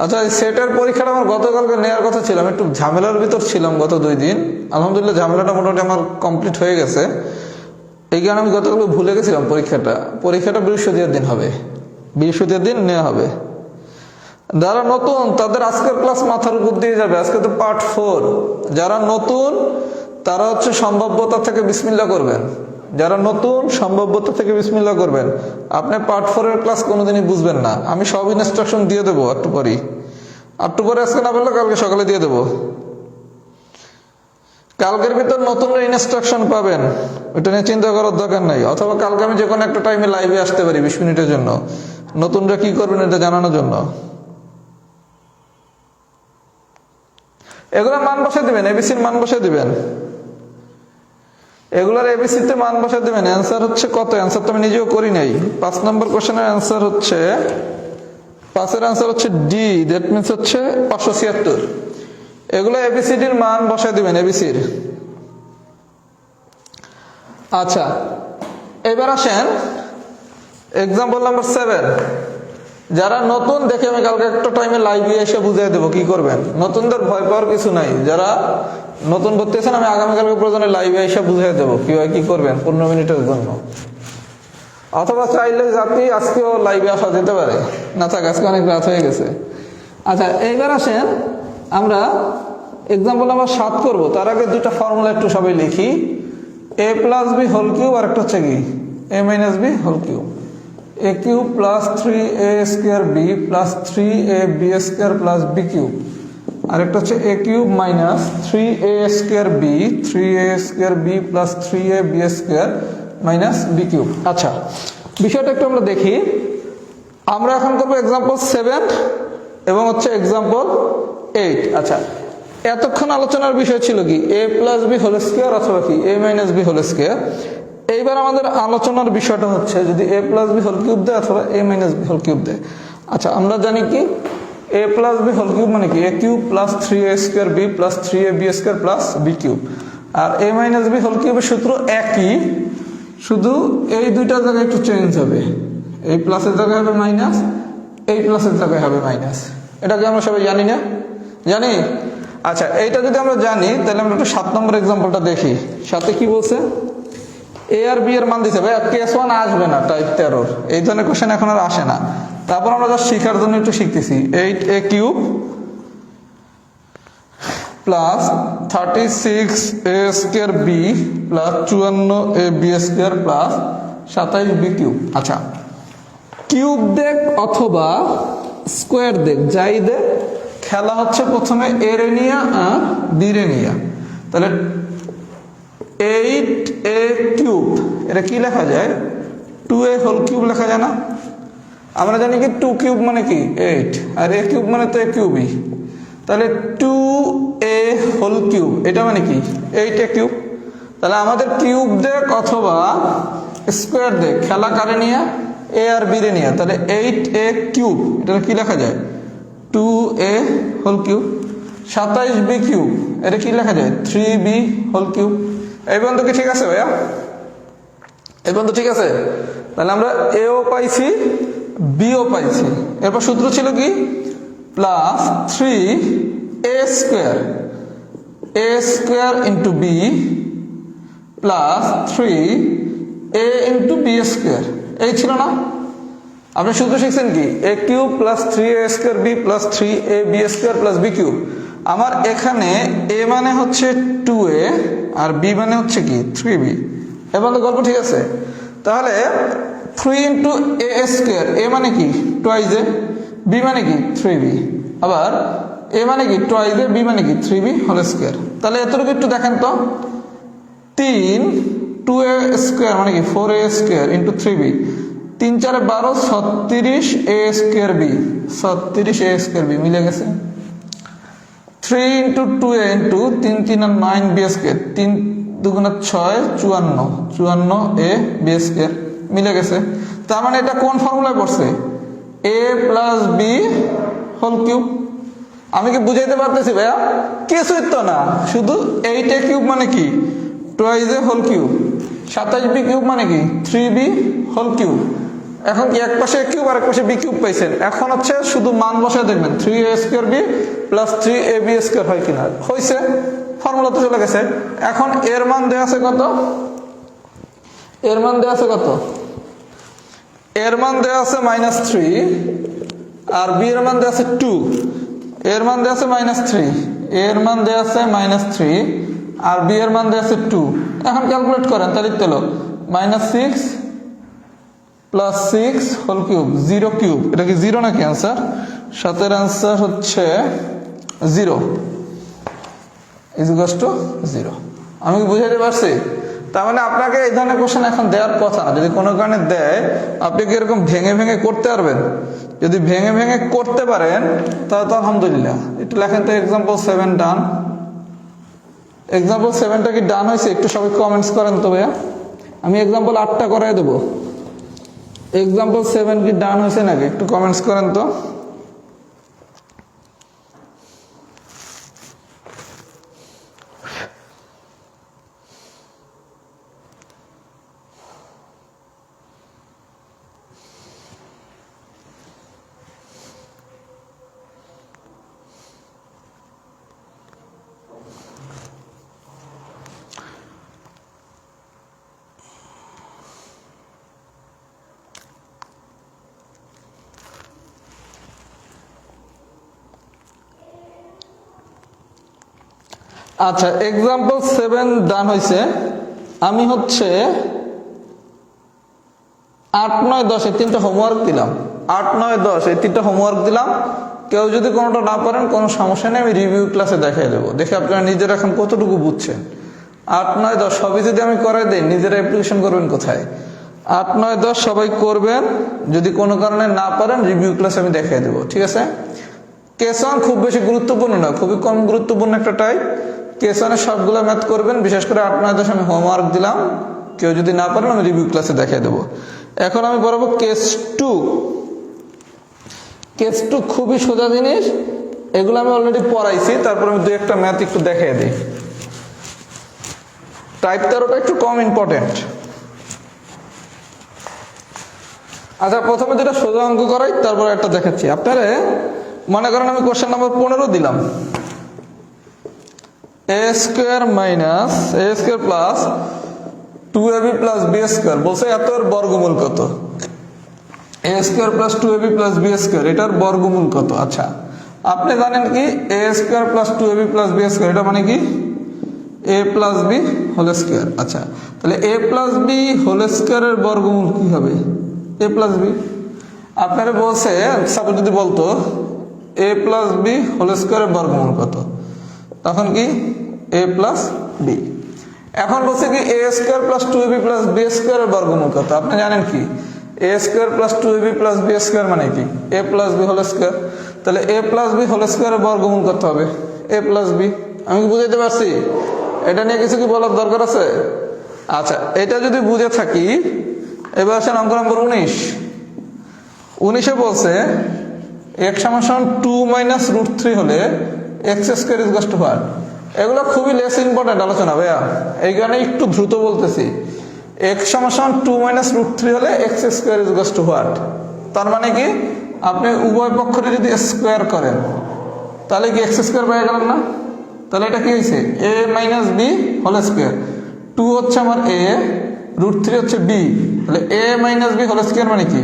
আচ্ছা, সেটের পরীক্ষাটা আমার গতকালকে নেওয়ার কথা ছিল, আমি একটু ঝামেলার ভিতর ছিলাম গত 2 দিন। আলহামদুলিল্লাহ ঝামেলাটা মোটামুটি আমার কমপ্লিট হয়ে গেছে। এই কারণে আমি গতকালকে ভুলে গেছিলাম পরীক্ষাটা বৃহস্পতিবার দিন হবে, বৃহস্পতিবার দিন নেওয়া হবে। যারা নতুন তাদের আজকের ক্লাস মাথার উপর দিয়ে যাবে। আজকে তো পার্ট 4। যারা নতুন তারা হচ্ছে সম্ভাব্যতা থেকে বিসমিল্লাহ করবেন। যারা নতুন সম্ভাব্যতা থেকে বিসমিল্লাহ করবেন। আপনি পার্ট 4 এর ক্লাস কোনোদিনই বুঝবেন না। আমি সব ইনস্ট্রাকশন দিয়ে দেবো একটু পরে, আজকে না বললে কালকে সকালে দিয়ে দেবো। কালকের ভিতর নতুন ইনস্ট্রাকশন পাবেন, ওইটা নিয়ে চিন্তা করার দরকার নাই। অথবা কালকে আমি যে কোনো একটা টাইমে লাইভে আসতে পারি 20 মিনিটের জন্য, নতুনরা কি করবেন এটা জানানোর জন্য। এগুলো মান বসে দিবেন, এবিসির মান বসে দিবেন, এগুলোর এবিসিতে মান বসে দিবেন। অ্যান্সার হচ্ছে কত? অ্যান্সার তো আমি নিজেও করি নাই। 5 নম্বর কোশ্চেনের অ্যান্সার হচ্ছে, 5-এর অ্যান্সার হচ্ছে ডি, দ্যাট মিনস হচ্ছে 576। এগুলো এবিসিডির মান বসে দিবেন, এবিসির। আচ্ছা, এবার আসেন এক্সাম্পল নাম্বার 7। যারা নতুন, দেখে আমি কালকে একটা টাইমে লাইভে এসে বুঝিয়ে দেবো কি করবেন। নতুনদের ভয় পাওয়ার কিছু নাই। যারা নতুন ভর্তি আছেন আমি আগামীকালকে প্রয়োজনে লাইভে এসে বুঝিয়ে দেবো কিভাবে কি করবেন 15 মিনিটের জন্য। অথবা চাইলে জাতি আজকেও লাইভে আসা যেতে পারে। না থাক, আজকে অনেক রাত হয়ে গেছে। আচ্ছা, এইবার আসেন আমরা এক্সাম্পল নাম্বার 7 করবো। তার আগে 2টা ফর্মুলা একটু সবাই লিখি। a + b হোল কিউব, আর একটা হচ্ছে কি a - b whole cube. a cube plus 3a² b plus 3ab² plus b cube. আরেকটা হচ্ছে a cube minus 3a² b 3a² b plus 3ab² minus b cube. আচ্ছা, বিষয়টা একটু আমরা দেখি। আমরা এখন করবো এক্সাম্পল 7 এবং হচ্ছে এক্সাম্পল 8। আচ্ছা, এতক্ষণ আলোচনার বিষয় ছিল কি a + b হোল স্কয়ার অথবা কি a - b হোল স্কয়ার। এইবার আমাদের আলোচনার বিষয়টা হচ্ছে যদি a + b হোল কিউব দেয় অথবা a - b হোল কিউব দেয়। আচ্ছা, আমরা জানি কি a + b হোল কিউব মানে কি a cube plus 3a² b plus 3ab² plus b cube. আর a - b হোল কিউবের সূত্র একই, শুধু এই দুইটা জায়গায় একটু চেঞ্জ হবে। এই প্লাসের জায়গায় হবে মাইনাস, এই প্লাসের জায়গায় হবে মাইনাস। এটা কি আমরা সবাই জানি না? জানি। আচ্ছা, এইটা যদি আমরা জানি তাহলে আমরা একটু 7 নম্বর এক্সাম্পলটা দেখি। সাথে কি বলছে? a আর b এর মান দিছে। ভাই কেস 1 আসবে না, টাইপ 13 এই ধরনের কোশ্চেন এখন আর আসে না। তারপর আমরা জাস্ট শেখার জন্য একটু শিখতেছি। 8a³ plus 36a² b plus 54ab² plus 27b³ আচ্ছা, কিউব দেখ অথবা স্কোয়ার দেখ, যাই দেখ, খেলা হচ্ছে প্রথমে a রে নিয়া আর b রে নিয়া। তাহলে 8a³ এটা কি লেখা যায়? 2a হোল কিউব লেখা যায় না? আমরা জানি কি 2 কিউব মানে কি 8, আর a কিউব মানে তো a কিউবই। তাহলে 2a হোল কিউব এটা মানে কি 8a³। তাহলে আমাদের কিউব দেখ অথবা স্কোয়ার দেখ, খেলা কারে নিয়ে a আর b রে নিয়ে। তাহলে 8a³ এটা কি লেখা যায়? 2a whole cube. 27b³ এটা কি লেখা যায়? 3b whole cube. এই পর্যন্ত কি ঠিক আছে ভাইয়া? এই পর্যন্ত ঠিক আছে? তাহলে আমরা এও পাইছি, বিও পাইছি। এরপর সূত্র ছিল কি plus 3a square into B plus 3a into b square, এই ছিল না? আপনি সূত্র শিখছেন কি, a cube plus 3a square b plus 3ab square plus b cube. আমার এখানে এ মানে হচ্ছে 2a আর বি মানে হচ্ছে কি 3b। এবার তো গল্প ঠিক আছে। তাহলে 3 ইন্টু এ স্কোয়ার, এ মানে কি টোয়াইজ এ, বি মানে কি 3b, আবার এ মানে কি টোয়াইজ এ, বি মানে কি 3b হোল স্কোয়ার। তাহলে এতটুকু একটু দেখেন তো, 3 2a স্কোয়ার মানে কি 4a square into 3b, 3 4 12 36a square B, 36a square B মিলে গেছে। 3 ইন্টু 2a ইন্টু 3 3 আর 9b square, 3 2 6 54 54a B square মিলে গেছে। তার মানে এটা কোন ফর্মুলায় পড়ছে, a plus B whole cube. আমি কি বুঝাইতে পারতেছি ভাইয়া? কিছুই তো না, শুধু 8a কিউব মানে কি twice A whole cube, 27b cube মানে কি 3b হোল কিউব। এখন কি এক পাশে কিউব আর এক পাশে বি কিউব পাইছেন, এখন হচ্ছে শুধু মান বসায় দেখবেন 3a square b plus 3ab square হয় কিনা, হয়েছে, ফর্মুলা তো চলে গেছে। এখন এর মান দেওয়া আছে কত, এর মান দেওয়া আছে কত, এর মান দেওয়া আছে -3 আর বি এর মান দেওয়া আছে 2, এর মান দেওয়া আছে -3, এর মান দেওয়া আছে -3 আর বি এর মান দেওয়া আছে 2। এখন ক্যালকুলেট করেন, তাহলে হলো -6 প্লাস 6 হোল কিউব 0 কিউব, এটা কি 0 নাকি অ্যান্সার? 7 অ্যান্সার হচ্ছে 0 ইকুয়ালস টু 0। আমি কি বুঝাইতে পারছি? তার মানে আপনাকে এই ধরনের কোশ্চেন এখন দেওয়ার কথা না, যদি কোনো কারণে দেয় আপনি কি এরকম ভেঙে ভেঙে করতে পারবেন? যদি ভেঙে ভেঙে করতে পারেন তাহলে তো আলহামদুলিল্লাহ। একটু লেখেন তো এক্সাম্পল 7 ডান। এক্সাম্পল 7টা কি ডান হয়েছে? একটু সবাই কমেন্টস করেন তো ভাইয়া, আমি এক্সাম্পল 8টা করাই দেবো। এক্সাম্পল 7 কি ডান হয়েছে নাকি একটু কমেন্টস করেন তো। আচ্ছা, এক্সাম্পল 7 ডান হয়েছে। আমি হচ্ছে 8 9 10 এই তিনটা হোমওয়ার্ক দিলাম, 8 9 10 এই তিনটা হোমওয়ার্ক দিলাম। কেউ যদি কোনোটা না পারেন কোনো সমস্যা নেই, আমি রিভিউ ক্লাসে দেখাই দেবো, দেখে আপনারা নিজেরা এখন কতটুকু বুঝছেন। 8 9 10 সবই যদি আমি করাই দিই, নিজেরা অ্যাপ্লিকেশন করবেন কোথায়? 8 9 10 সবাই করবেন, যদি কোনো কারণে না পারেন রিভিউ ক্লাসে আমি দেখাই দেবো, ঠিক আছে? কেস 1 খুব বেশি গুরুত্বপূর্ণ না, খুবই কম গুরুত্বপূর্ণ একটা টাইপ। কেস 1 সবগুলো ম্যাথ করবেন, বিশেষ করে 8 9 10 আমি হোমওয়ার্ক দিলাম, কেউ যদি না পারেন আমি রিভিউ ক্লাসে দেখাই দেবো। এখন আমি বলবো কেস 2। কেস 2 খুবই সোজা জিনিস, এগুলো আমি অলরেডি পড়াইছি, তারপর আমি 2-1টা ম্যাথ একটু দেখাই দিই। টাইপ 13টা একটু কম ইম্পর্টেন্ট। আচ্ছা, প্রথমে যেটা সোজা অঙ্ক করাই, তারপর একটা দেখাচ্ছি আপনারা। মনে করেন আমি কোশ্চেন নাম্বার 15 দিলাম, a square minus a square plus 2ab plus b square, বলছে এত এর বর্গমূল কত? a square plus 2ab plus b square, এটার বর্গমূল কত? আচ্ছা, আপনি জানেন কি a square plus 2ab plus b square, এটা মানে কি a plus b whole square. আচ্ছা, তাহলে a প্লাস b হোল স্কোয়ারের বর্গমূল কি হবে? a plus b। আপনারা বলছে, সাপোজ যদি বলতো a প্লাস b হোল স্কোয়ারের বর্গমূল কত, তখন কি a প্লাস b। এখন বলছে কি a square plus 2ab plus b স্কোয়ারের বর্গমূল কত? আপনি জানেন কি a square plus 2ab plus b square মানে কি a plus b whole square. তাহলে a প্লাস b হোল স্কোয়ারের বর্গমূল কত হবে? a plus b। আমি কি বুঝাইতে পারছি? এটা নিয়ে কিছু কি বলার দরকার আছে? আচ্ছা, এটা যদি বুঝে থাকি, এবার আসেন অঙ্ক নম্বর 19। 19-এ বলছে x সমান 2 মাইনাস √3 হলে x square is equal to what? এগুলো খুবই লেস ইম্পর্টেন্ট আলোচনা ভাইয়া, এই কারণে একটু দ্রুত বলতেছি। x সমান 2 মাইনাস √3 হলে x square is equal to what? তার মানে কি আপনি উভয় পক্ষে যদি স্কোয়ার করেন তাহলে কি এক্স স্কোয়ার পেয়ে গেলেন না? তাহলে এটা কি হয়েছে a minus B whole square, 2 হচ্ছে আমার এ, √3 হচ্ছে বি, তাহলে a minus B whole square মানে কি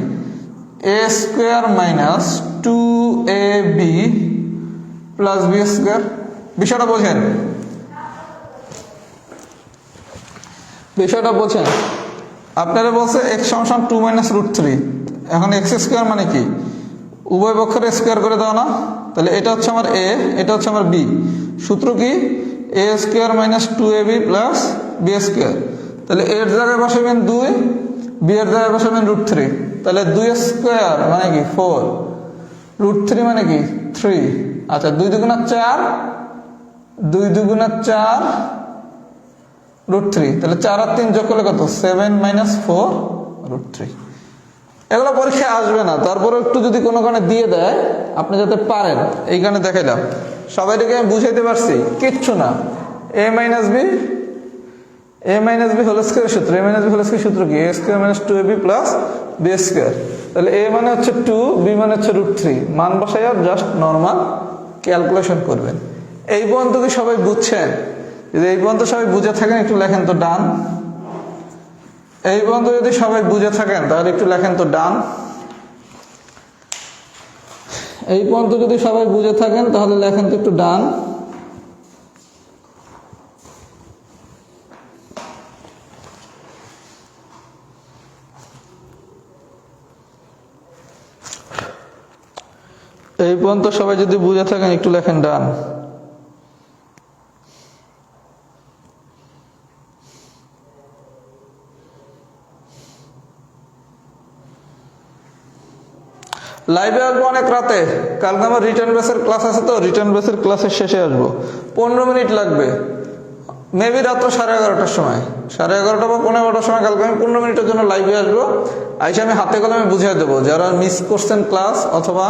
এ square minus 2ab plus B square. বিষয়টা বোঝেন, বিষয়টা বোঝেন। আপনারা বলছে এক্স সমান 2 মাইনাস √3, এখন এক্স স্কোয়ার মানে কি উভয় পক্ষের স্কোয়ার করে দাও না, তাহলে এটা হচ্ছে আমার এ, এটা হচ্ছে আমার বি। সূত্র কি এ square minus 2ab plus B square, তাহলে এর জায়গায় বসাবেন 2, বি এর জায়গায় বসাবেন √3, তাহলে 2 স্কোয়ার মানে কি 4, √3 মানে কি 3। আচ্ছা 2 দুগুণা 4, 2 দুগুণা 4 √3, তাহলে 4 আর 3 যোগ করলে কত 7 মাইনাস 4 √3। এগুলো পরীক্ষায় আসবে না, তারপরে একটু যদি কোনো কারণে দিয়ে দেয় আপনি যাতে পারেন, এইখানে দেখাইলাম। সবাইটাকে আমি বুঝাইতে পারছি কিচ্ছু না। A minus B whole square সূত্র, A minus B whole square সূত্র কি এ square minus 2ab plus B square, তাহলে এ মানে হচ্ছে 2, বি মানে হচ্ছে √3, মান বসাইয়া জাস্ট নর্মাল ক্যালকুলেশন করবেন। এই পর্যন্ত কি সবাই বুঝছেন? যদি এই পর্যন্ত সবাই বুঝে থাকেন একটু লেখেন তো ডান। এই পর্যন্ত যদি সবাই বুঝে থাকেন তাহলে একটু লেখেন তো ডান। এই পর্যন্ত যদি সবাই বুঝে থাকেন তাহলে লেখেন তো একটু ডান। এই পর্যন্ত সবাই যদি বুঝে থাকেন একটু লেখেন ডান। লাইভে আসবো অনেক রাতে, কালকে আমার রিটার্ন বেসের ক্লাস আছে, তো রিটার্ন বেসের ক্লাসের শেষে আসবো, 15 মিনিট লাগবে, মেবি রাত 11:30টার সময়, 11:30 বা 11:15টার সময় কালকে আমি 15 মিনিটের জন্য লাইভে আসবো। আইসা আমি হাতে কলমে বুঝিয়ে দেবো যারা মিস করছেন ক্লাস অথবা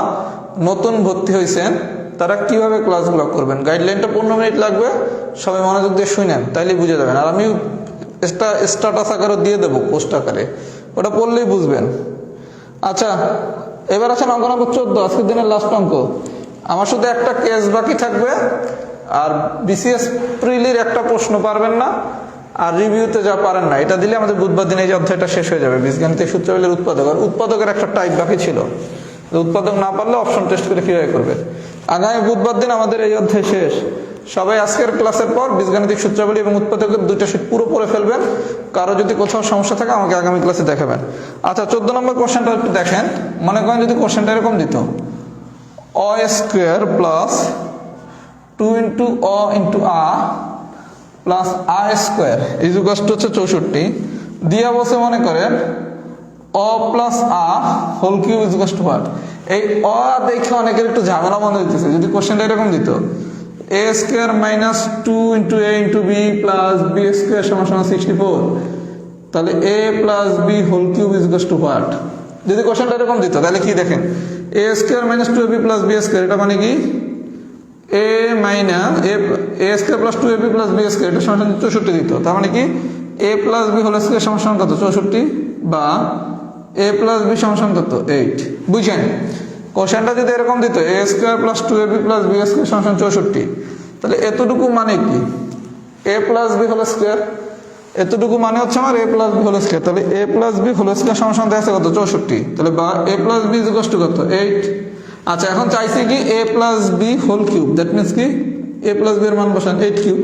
নতুন ভর্তি হয়েছেন তারা কিভাবে ক্লাসগুলো করবেন। গাইডলাইনটা 15 মিনিট লাগবে, সবাই মনোযোগ দিয়ে শুনেন তাইলে বুঝে যাবেন। আর আমি স্ট্যাটাস আকারে দিয়ে দেবো, পোস্ট আকারে, ওটা পড়লেই বুঝবেন। আচ্ছা এবার আছেন অঙ্ক নম্বর 14, আজকের দিনের লাস্ট অঙ্ক। আমার শুধু একটা কেস বাকি থাকবে, আর বিসিএস প্রিলির একটা প্রশ্ন পারবেন না, আর রিভিউতে যা পারেন না এটা দিলে আমাদের বুধবার দিনে এই অধ্যায়টা শেষ হয়ে যাবে। বীজগাণিতিক সূত্রাবলীর উৎপাদক, আর উৎপাদকের একটা টাইপ বাকি ছিল, উৎপাদক না পারলে অপশন টেস্ট করে কিভাবে করবে। আগামী বুধবার দিন আমাদের এই অধ্যায় শেষ। সবাই আজকের ক্লাসের পর বীজগাণিতিক সূত্রাবলী এবং উৎপাদকের 2টা শীট পুরো পড়ে ফেলবেন। কারো যদি কোথাও সমস্যা থাকে আমাকে আগামী ক্লাসে দেখাবেন। আচ্ছা 14 নম্বর কোশ্চেনটা একটু দেখেন। মনে করেন যদি কোশ্চেনটা এরকম দিত অ স্কোয়ার প্লাস 2 × অ × আ প্লাস আ স্কোয়ার ইকুয়াল টু হচ্ছে 64, দিয়া বসে মনে করেন অ প্লাস আ whole cube equal to what. এই অ দেখে অনেকের একটু ঝামেলা মনে হইতেছে। যদি কোশ্চেনটা এরকম দিত A square minus 2 × a × b plus B square সমান 64, তাহলে a plus B whole cube equal to what. যদি কোশ্চেনটা এরকম দিত তাহলে কি দেখেন A square minus 2ab plus B square, এটা মানে কি A minus A square plus 2ab plus B square, এটা সমান 64 দিত। তার মানে কি এ প্লাস বি হোল স্কোয়ার সমান কত 64, বা এ প্লাস বি সমান কত 8। বুঝছেন? কোশ্চেনটা যদি এরকম দিত A square plus 2ab plus B square সমান 64, তাহলে এতটুকু মানে কি এ প্লাস বি হোল স্কোয়ার, এতটুকু মানে হচ্ছে আমার A plus B whole square, তাহলে A plus B whole square সমান দেখা কত 64, তাহলে বা A plus B equal to কত 8। আচ্ছা এখন চাইছি কি এ plus B whole cube, that means কি এ প্লাস বি এর মান বসান 8 কিউব,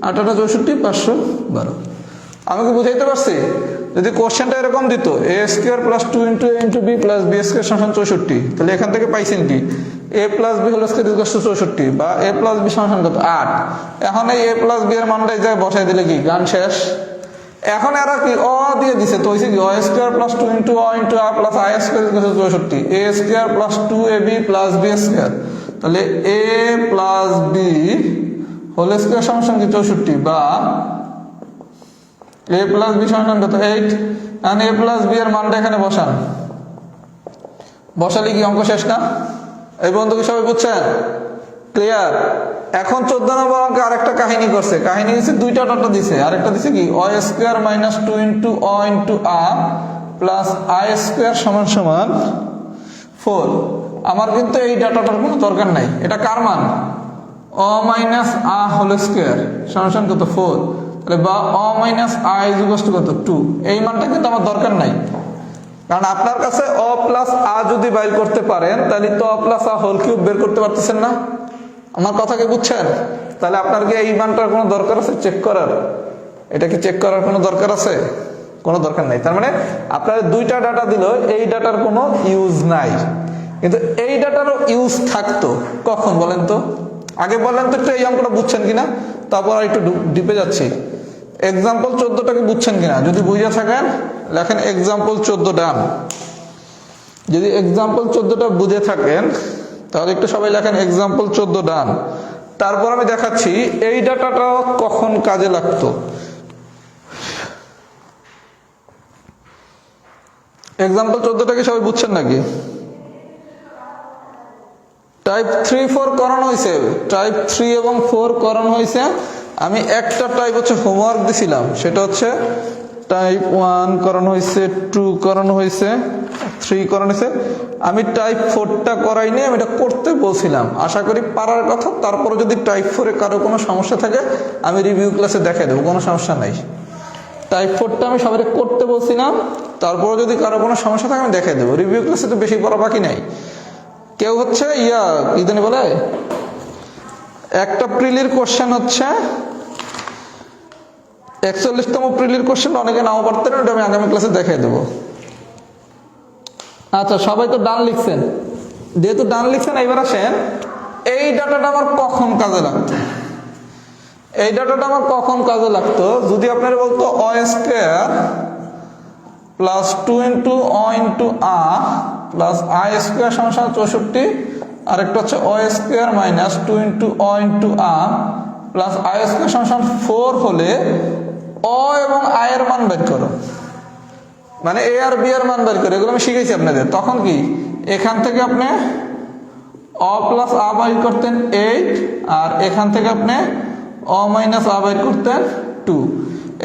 8 × 64 512। আমি কি বুঝাইতে পারছি? যদি কোশ্চেনটা এরকম দিত A square plus 2 × a × b plus B square সমান 64, তাহলে এখান থেকে পাইছেন কি এ plus B whole square equal to 64, বা এ প্লাস বি সমান কত 8। এখন এই এ প্লাস বি এর মানটা এই জায়গায় বসাই দিলে কি গান শেষ। এখন এরা কি অ দিয়ে দিছে, তো হইছে কি অ স্কোয়ার প্লাস 2 × অ × আ প্লাস আই square equal to 64, A square plus 2ab plus B square, তাহলে A plus B whole square সমান কি 64, বা এ প্লাস বি সমান কত 8। এখন এ প্লাস বি এর মানটা এখানে বসান, বসালে কি অঙ্ক শেষ না? এই বন্ধু কি সবাই বুঝছেন? ক্লিয়ার? এখন 14 নম্বর অঙ্কে আরেকটা কাহিনী করছে। কাহিনী হচ্ছে দুইটা ডট দিছে, আরেকটা দিছে কি অ স্কোয়ার মাইনাস 2 × অ × আ প্লাস আই স্কোয়ার সমান 4। আমার কিন্তু এই ডাটাটার কোনো দরকার নাই। এটা কার মান? অ মাইনাস আ হোল স্কোয়ার সমান কত 4, তাহলে বা অ মাইনাস আ ইজ ইকুয়াল টু কত 2। এই মানটা কিন্তু আমার দরকার নাই, কারণ আপনার কাছে অ প্লাস আ যদি বাইর করতে পারেন তাহলে তো অ প্লাস আ হোল কিউব বের করতে পারতেছেন না। আমার কথা কি বুঝছেন? তাহলে আপনার কি এই মানটার কোনো দরকার আছে চেক করার? এটা কি চেক করার কোনো দরকার আছে? কোনো দরকার নাই। তার মানে আপনার দুইটা ডাটা দিল, এই ডাটার কোনো ইউজ নাই, কিন্তু এই ডাটারও ইউজ থাকতো কখন বলেন তো? আগে বলেন তো একটু এই অঙ্কটা বুঝছেন কিনা, তারপর আর একটু ডিপে যাচ্ছি। এক্সাম্পল 14টাকে বুঝছেন কিনা? যদি বুঝে থাকেন লেখেন এক্সাম্পল 14 ডান। যদি এক্সাম্পল 14টা বুঝে থাকেন তাহলে একটু সবাই লেখেন এক্সাম্পল 14 ডান। তারপর আমি দেখাচ্ছি এই ডাটাটা কখন কাজে লাগতো। এক্সাম্পল 14টাকে সবাই বুঝছেন নাকি? টাইপ 3 4 করানো হয়েছে, টাইপ 3 এবং 4 করানো হয়েছে। আমি একটা টাইপ হচ্ছে হোমওয়ার্ক দিছিলাম, সেটা হচ্ছে টাইপ 1 করানো হয়েছে, 2 করানো হয়েছে, 3 করানো হয়েছে। আমি টাইপ 4টা করাইনি, আমি এটা করতে বলছিলাম, আশা করি পারার কথা। তারপরে যদি টাইপ 4-এ কারো কোনো সমস্যা থাকে আমি রিভিউ ক্লাসে দেখাই দেবো, কোনো সমস্যা নাই। টাইপ 4টা আমি সবাই করতে বলছিলাম, তারপরে যদি কারো কোনো সমস্যা থাকে আমি দেখাই দেবো। রিভিউ ক্লাসে তো বেশি পড়া বাকি নাই। কেউ হচ্ছে কি জানি বলে, একটা প্রিলির কোশ্চেন হচ্ছে 41তম প্রিলির কোশ্চেন অনেকে নাও পারতেন, ওটা আমি আগামী ক্লাসে দেখাই দেবো। আচ্ছা, সবাই তো ডান লিখছেন, যেহেতু ডান লিখছেন এবার আসেন এই ডাটাটা আমার কখন কাজে লাগতো। এই ডাটাটা আমার কখন কাজে লাগতো, যদি আপনারা বলতো অ স্কোয়ার প্লাস 2 ইন্টু অ ইন্টু আ প্লাস আই স্কোয়ার সমান 64, আর একটা হচ্ছে অ স্কোয়ার মাইনাস 2 ইন্টু অ ইন্টু আ প্লাস আই স্কোয়ার সমান 4 হলে অ এবং আই এর মান বের করো, মানে এ আর বি এর মান বের করে। এগুলো আমি শিখেছি আপনাদের। তখন কি এখান থেকে আপনি অ প্লাস আ বাইর করতেন 8, আর এখান থেকে আপনি অ মাইনাস আ বাইর করতেন 2।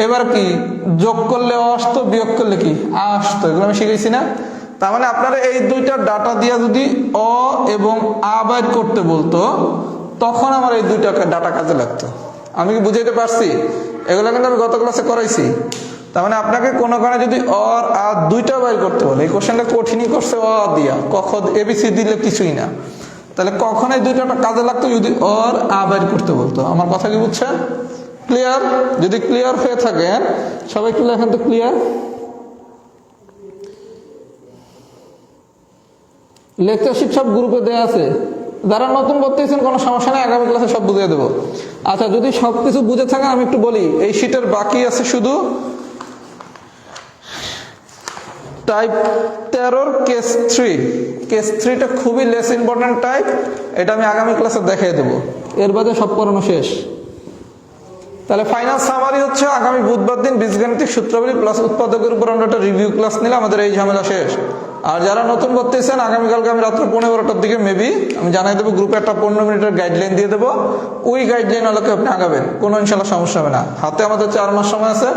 এবার কি যোগ করলে অ আসতো, বিয়োগ করলে কি আ আসতো। এগুলো আমি শিখেছি না? তার মানে আপনারা এই দুইটা ডাটা দিয়ে যদি অ এবং আ বাইর করতে বলতো তখন আমার এই দুইটা ডাটা কাজে লাগতো। আমি কি বুঝাইতে পারছি? এগুলো কিন্তু আমি গত ক্লাসে করাইছি। তার মানে আপনাকে কোনো কারণে যদি অর আর দুইটা বাইর করতে বলে, এই কোশ্চেনটা কঠিনই করছে অ দিয়া, কখ এবিসি দিলে কিছুই না, তাহলে কখন এই দুইটা কাজে লাগতো যদি অর আ বাইর করতে বলতো। আমার কথা কি বুঝছেন? ক্লিয়ার? যদি ক্লিয়ার হয়ে থাকেন সবাই একটু লেখেন তো ক্লিয়ার। লেকচার শিট সব গ্রুপে দেওয়া আছে, যারা নতুন করতেছেন কোনো সমস্যা নেই, আগামী ক্লাসে সব বুঝিয়ে দেবো। আচ্ছা, যদি সবকিছু বুঝে থাকেন আমি একটু বলি, এই শিটের বাকি আছে শুধু টাইপ 13 কেস 3। কেস 3টা খুবই লেস ইম্পর্টেন্ট টাইপ, এটা আমি আগামী ক্লাসে দেখিয়ে দেবো। এর বাদে সব পড়ানো শেষ। তাহলে ফাইনাল সামারি হচ্ছে আগামী বুধবার দিন বীজগাণিতিক সূত্রাবলী প্লাস উৎপাদকের উপর আমরা একটা রিভিউ ক্লাস নিলে আমাদের এই ঝামেলা শেষ। আর যারা নতুন করতেছেন আগামীকালকে আমি রাত্র 12টার দিকে মেবি আমি জানাই দেবো, গ্রুপে একটা 15 মিনিটের গাইডলাইন দিয়ে দেবো। ওই গাইডলাইন আলোকে আপনি আগাবেন, কোনো ইনশাল্লাহ সমস্যা হবে না। হাতে আমাদের 4 মাস সময় আছে,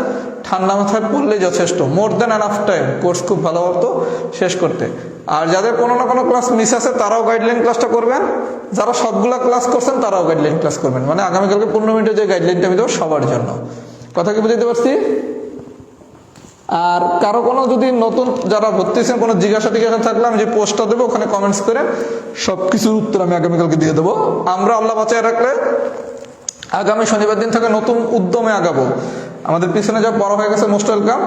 ঠান্ডা মাথায় পড়লেই যথেষ্ট। মোর দেন এনাফ টাইম কোর্স খুব ভালো হতো শেষ করতে। আর যাদের কোনো না কোনো ক্লাস মিস আছে তারাও গাইডলাইন ক্লাসটা করবেন, যারা সবগুলা ক্লাস করছেন তারাও গাইডলাইন ক্লাস করবেন। মানে আগামীকালকে 15 মিনিটের যে গাইডলাইনটা আমি দেবো সবার জন্য। কথা কি বুঝতে পারছি? আর কারো কোনো যদি নতুন যারা ভর্তি হয়েছেন কোনো জিজ্ঞাসা থাকলে আমি যে পোস্টটা দেবো ওখানে কমেন্টস করে সবকিছুর উত্তর আমি আগামীকালকে দিয়ে দেবো। আমরা আল্লাহ বাঁচায় রাখলে আগামী শনিবার দিন থেকে নতুন উদ্যমে আগাবো। আমাদের পিছনে যা পড়া হয়ে গেছে মোস্ট ওয়েলকাম।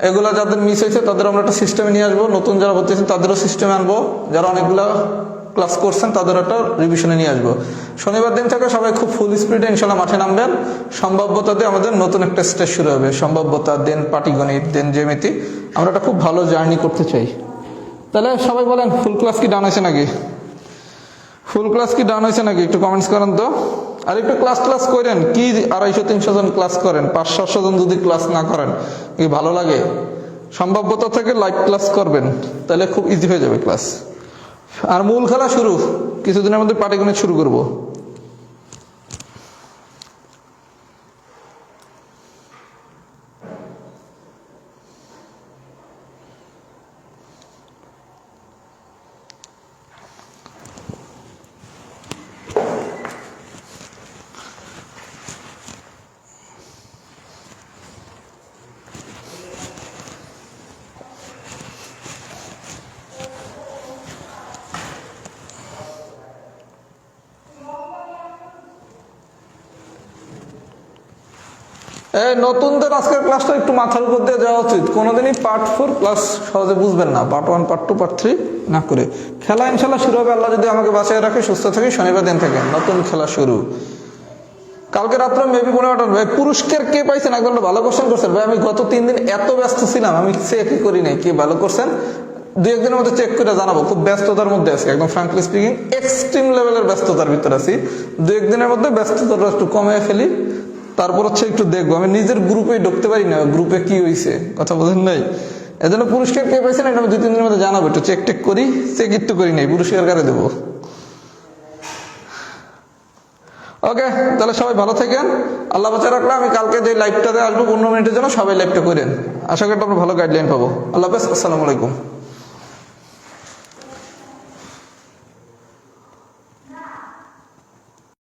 এগুলো যাদের মিস হয়েছে তাদের আমরা একটা সিস্টেমে নিয়ে আসবো, নতুন যারা ভর্তি হয়েছেন তাদেরও সিস্টেমে আনবো, যারা অনেকগুলো ক্লাস করছেন তাদের একটা রিভিশনে নিয়ে আসবো। শনিবার দিন থেকে সবাই খুব ফুল স্পিডে ইনশাল্লাহ মাঠে নামবেন। সম্ভাব্যতা দিয়ে আমাদের নতুন একটা স্টেজ শুরু হবে, সম্ভাব্যতা দেন পাটিগণিত দেন জ্যামিতি। আমরা একটা খুব ভালো জার্নি করতে চাই। তাহলে সবাই বলেন ফুল ক্লাস কি ডান হয়েছে নাকি? ফুল ক্লাস কি ডান হয়েছে নাকি? একটু কমেন্টস করেন তো। আর একটু ক্লাস করেন, কি 250-300 জন ক্লাস করেন, 500-700 জন যদি ক্লাস না করেন কি ভালো লাগে? সম্ভাব্যতা থেকে লাইভ ক্লাস করবেন, তাহলে খুব ইজি হয়ে যাবে ক্লাস। আর মূল খেলা শুরু, কিছুদিনের মধ্যে পাটিগণিত শুরু করব। এই নতুনদের আজকের ক্লাসটা একটু মাথার উপর দিয়ে যাওয়া উচিত। কোনোদিনই পার্ট 4 ক্লাস সহজে বুঝবেন না, পার্ট 1 পার্ট 2 পার্ট 3 না করে। খেলা ইনশাল্লাহ শুরু হবে, আল্লাহ যদি আমাকে বাঁচিয়ে রাখে, সুস্থ থাকি, শনিবার দিন থেকে নতুন খেলা শুরু। কালকে রাত্রে মেবি 15টা। ভাই পুরস্কার কে পাইছেন? একদম ভালো কোশ্চেন করছেন ভাই। আমি গত 3 দিন এত ব্যস্ত ছিলাম, আমি চেকই করি নাই কে ভালো করছেন। 2-1 দিনের মধ্যে চেক করে জানাবো। খুব ব্যস্ততার মধ্যে আছি, একদম ফ্রাঙ্কলি স্পিকিং এক্সট্রিম লেভেলের ব্যস্ততার ভিতরে আছি। 2-1 দিনের মধ্যে ব্যস্ততাটা একটু কমে ফেলি, তারপর হচ্ছে একটু দেখবো। আমি নিজের গ্রুপে ঢুকতে পারি না, গ্রুপে কি হয়েছে কথা বলেন নাই। এজন্য পুরস্কার কে পাইছেন এটা আমি 2-3 দিনের মধ্যে জানাবো। একটু চেক টেক করি, চেক একটু করি নাই, পুরস্কার কারে দেবো। ওকে, তাহলে সবাই ভালো থাকেন, আল্লাহ বাঁচা রাখলে। আমি কালকে যে লাইভটাতে আসবো 15 মিনিটের জন্য, সবাই লাইভটা করেন। আশা করি আমরা ভালো গাইডলাইন পাবো। আল্লাহ হাফেজ, আসসালামু আলাইকুম।